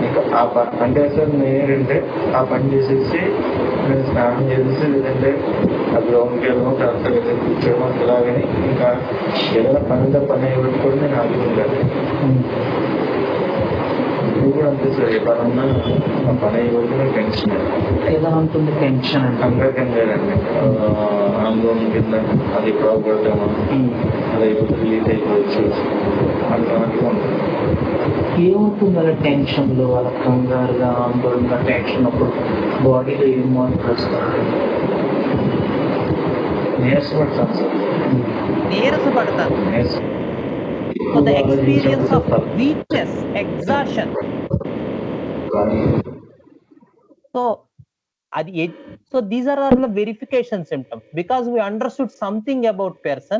ఇంకా ఆ పని అంటే సార్ నేనంటే ఆ పని చేసేసి నేను స్నానం చేసేసి లేదంటే ఆ గ్రౌండ్కి వెళ్ళడం కరెక్ట్గా వెళ్ళి కూర్చోవడం ఇలాగని ఇంకా ఏదైనా పనితో పని పెట్టుకొని నేను ఆగుతుంటాను. ఇప్పుడు కూడా అంతే సార్. ఏ పని ఉన్నా ఆ పని అయిపోతే టెన్షన్. ఎలా ఉంటుంది టెన్షన్ అంటే? కంగారండి, ఆందోళన కింద అది బాగుపడతామా, అది అయిపోతే రిలీజ్ అయిపోవచ్చు అన్నట్టుగా ఉంటుంది. ఏమవుతుంది అలా టెన్షన్లో, అలా కంగారుగా, ఆందోళనగా, టెన్షన్ అప్పుడు బాడీలో ఏం మార్పులు వస్తాయి? నీరసపడతాను sir. నీరసపడతాను. So the experience of weakness, exhaustion. So these are all the verification symptoms. Because we understood something about person,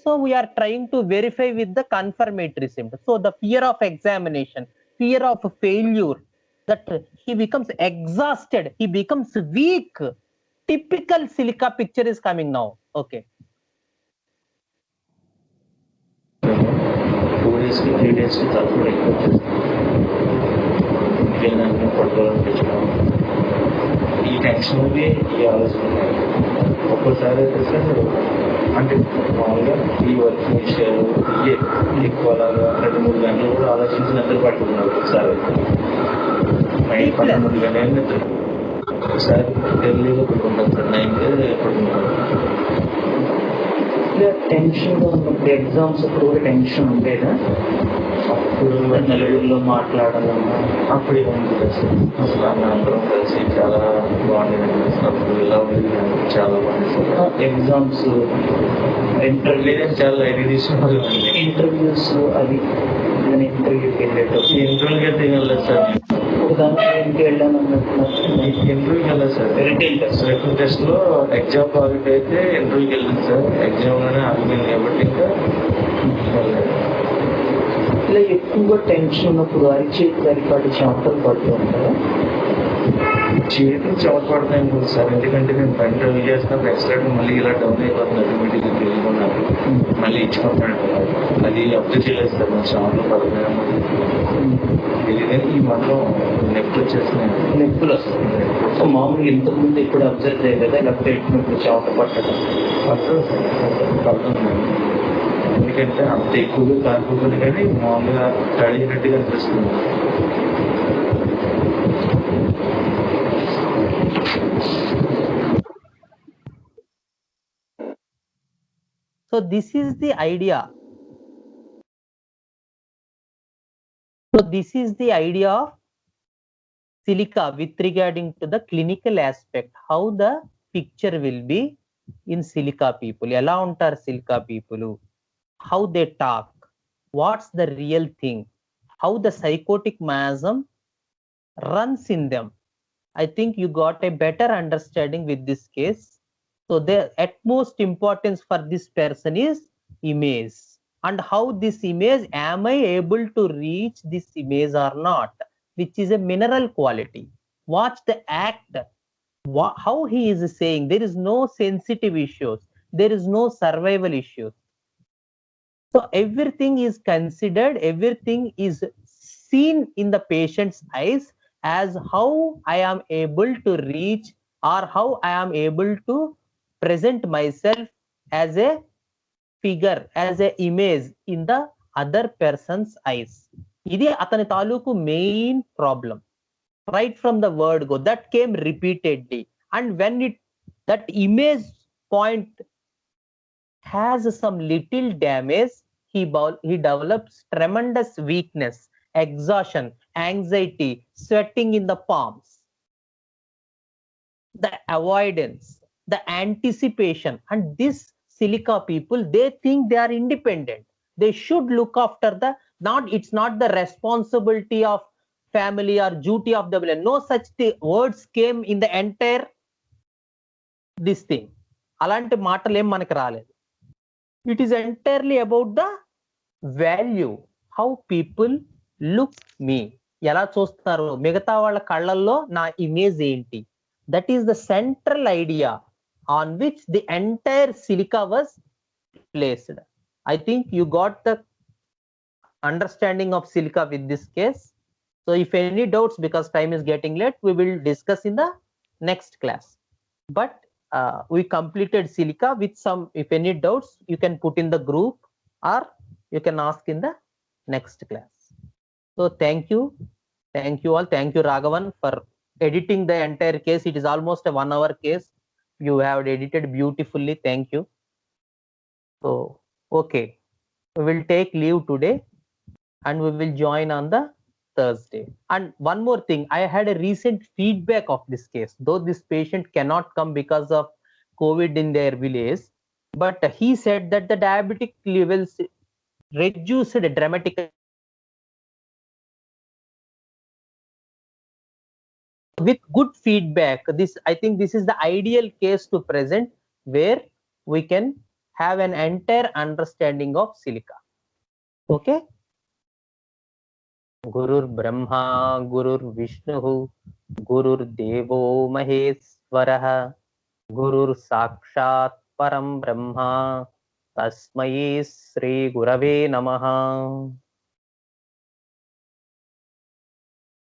so we are trying to verify with the confirmatory symptoms. So the fear of examination, fear of failure, that he becomes exhausted, he becomes weak. Typical silica picture is coming now. Okay. 2 days 3 days తక్కువ ఎక్కువ ఇంకేంటంటే పడుకోవాలనిపించడం, ఈ టెన్షన్కి ఈ ఆలోచన ఒక్కోసారి అయితే sir అంటే మామూలుగా ఈ వర్క్ విషయాలు ఇవే ఎక్కువ అలాగా 2-3 గంటలు కూడా ఆలోచించి నిద్ర పట్టుకున్నాను. ఒకసారి నైట్ 12 గంటలు నిద్ర, ఒకసారి ఎర్లీగా పడుకుంటాను సార్, 9కి పడుకుంటాను. టెన్షన్గా ఉన్నప్పుడు ఎగ్జామ్స్ అప్పుడు కూడా టెన్షన్ ఉండేదా? అప్పుడు నలుగురిలో మాట్లాడాలన్నా అప్పుడు ఏముంటుంది సార్, అసలు అందరం కలిసి చాలా బాగుండేది. అప్పుడు ఇలా ఉండేది, చాలా బాగుంది సార్. ఎగ్జామ్స్, లేదంటే చాలా లైట్ తీసుకున్నాను. ఇంటర్వ్యూస్ అవి నేను ఇంటర్వ్యూకి వెళ్ళేటప్పుడు ఇంటర్వ్యూకి అయితే వెళ్ళలేదు సార్. ఒక దాంట్లో ఇంటికి వెళ్ళాను అన్నట్టున్నారు. ఇంటర్వ్యూకి వెళ్ళలేదు సార్. రిటర్న్ టెస్ట్లో ఎగ్జామ్ క్వాలిఫై అయితే ఇంటర్వ్యూకి వెళ్ళింది సార్. ఎగ్జామ్లోనే ఆగిపోయింది కాబట్టి ఇంకా వెళ్ళలేదు. ఇలా ఎక్కువగా టెన్షన్ ఉన్నప్పుడు అరిచేతి అరిపాటి చెమటలు పడుతూ ఉంటారా? చేతులు చవకపడతాయి కదా సార్, ఎందుకంటే నేను పని డ్రైవ్ చేసినప్పుడు ఎక్స్ట్రా మళ్ళీ ఇలా డౌన్ అయిపోతుంది ఆటోమేటిక్గా తెలుసుకున్నాను, మళ్ళీ ఇచ్చుకుంటాను. అది అప్డేట్ చేయలేదు సార్ మన షాప్లో పడుతున్నాను. తెలియదు ఈ మాత్రం నెప్పులు వచ్చేస్తున్నాయి. నొప్పులు వస్తుంది. సో మామూలుగా ఇంతకుముందు ఇప్పుడు అబ్జర్వ్ చేయలేదా ఇలా పెట్టినప్పుడు చవట పట్టడం? పడుతుంది సార్, పడుతుంది. ఎందుకంటే అంత ఎక్కువగా కాకపోతుంది కానీ మామూలుగా కడిగినట్టుగా అనిపిస్తుంది. So this is the idea. So this is the idea of silica with regarding to the clinical aspect. How the picture will be in silica people. Ela untar silica people. How they talk. What's the real thing? How the psychotic miasm runs in them. I think you got a better understanding with this case. So the utmost importance for this person is image, and how this image, am I able to reach this image or not, which is a mineral quality. Watch the act, how he is saying. There is no sensitive issues, there is no survival issues. So everything is considered, everything is seen in the patient's eyes as how I am able to reach, or how I am able to present myself as a figure, as a image in the other person's eyes. ఇది అతని తాలూకు main problem. Right from the word go, that came repeatedly, and when that image point has some little damage, he develops tremendous weakness, exhaustion, anxiety, sweating in the palms, the avoidance, the anticipation. And this silica people, they think they are independent, they should look after the, it's not the responsibility of family or duty of the village. No such words came in the entire this thing. అలాంటి మాటలు ఏం మనకు రాలేదు. It is entirely about the value, how people look me, ఎలా చూస్తారు, మిగతా వాళ్ళ కళ్ళల్లో నా ఇమేజ్ ఏంటి. That is the central idea on which the entire silica was placed. I think you got the understanding of silica with this case. So if any doubts, because time is getting late, we will discuss in the next class. But we completed silica with some, if any doubts, you can put in the group or you can ask in the next class. So thank you all. Thank you Raghavan for editing the entire case. It is almost a 1 hour case. You have edited beautifully. Thank you. So okay, we will take leave today and we will join on the Thursday. And one more thing, I had a recent feedback of this case, though this patient cannot come because of COVID in their village, but he said that the diabetic levels reduced dramatically with good feedback. This, I think this is the ideal case to present, where we can have an entire understanding of silica. Okay. Gurur Brahma, Gurur Vishnu, Gurur Devo Maheswaraha, Gurur Sakshat Param Brahma, Tasmai Sri Gurave Namaha.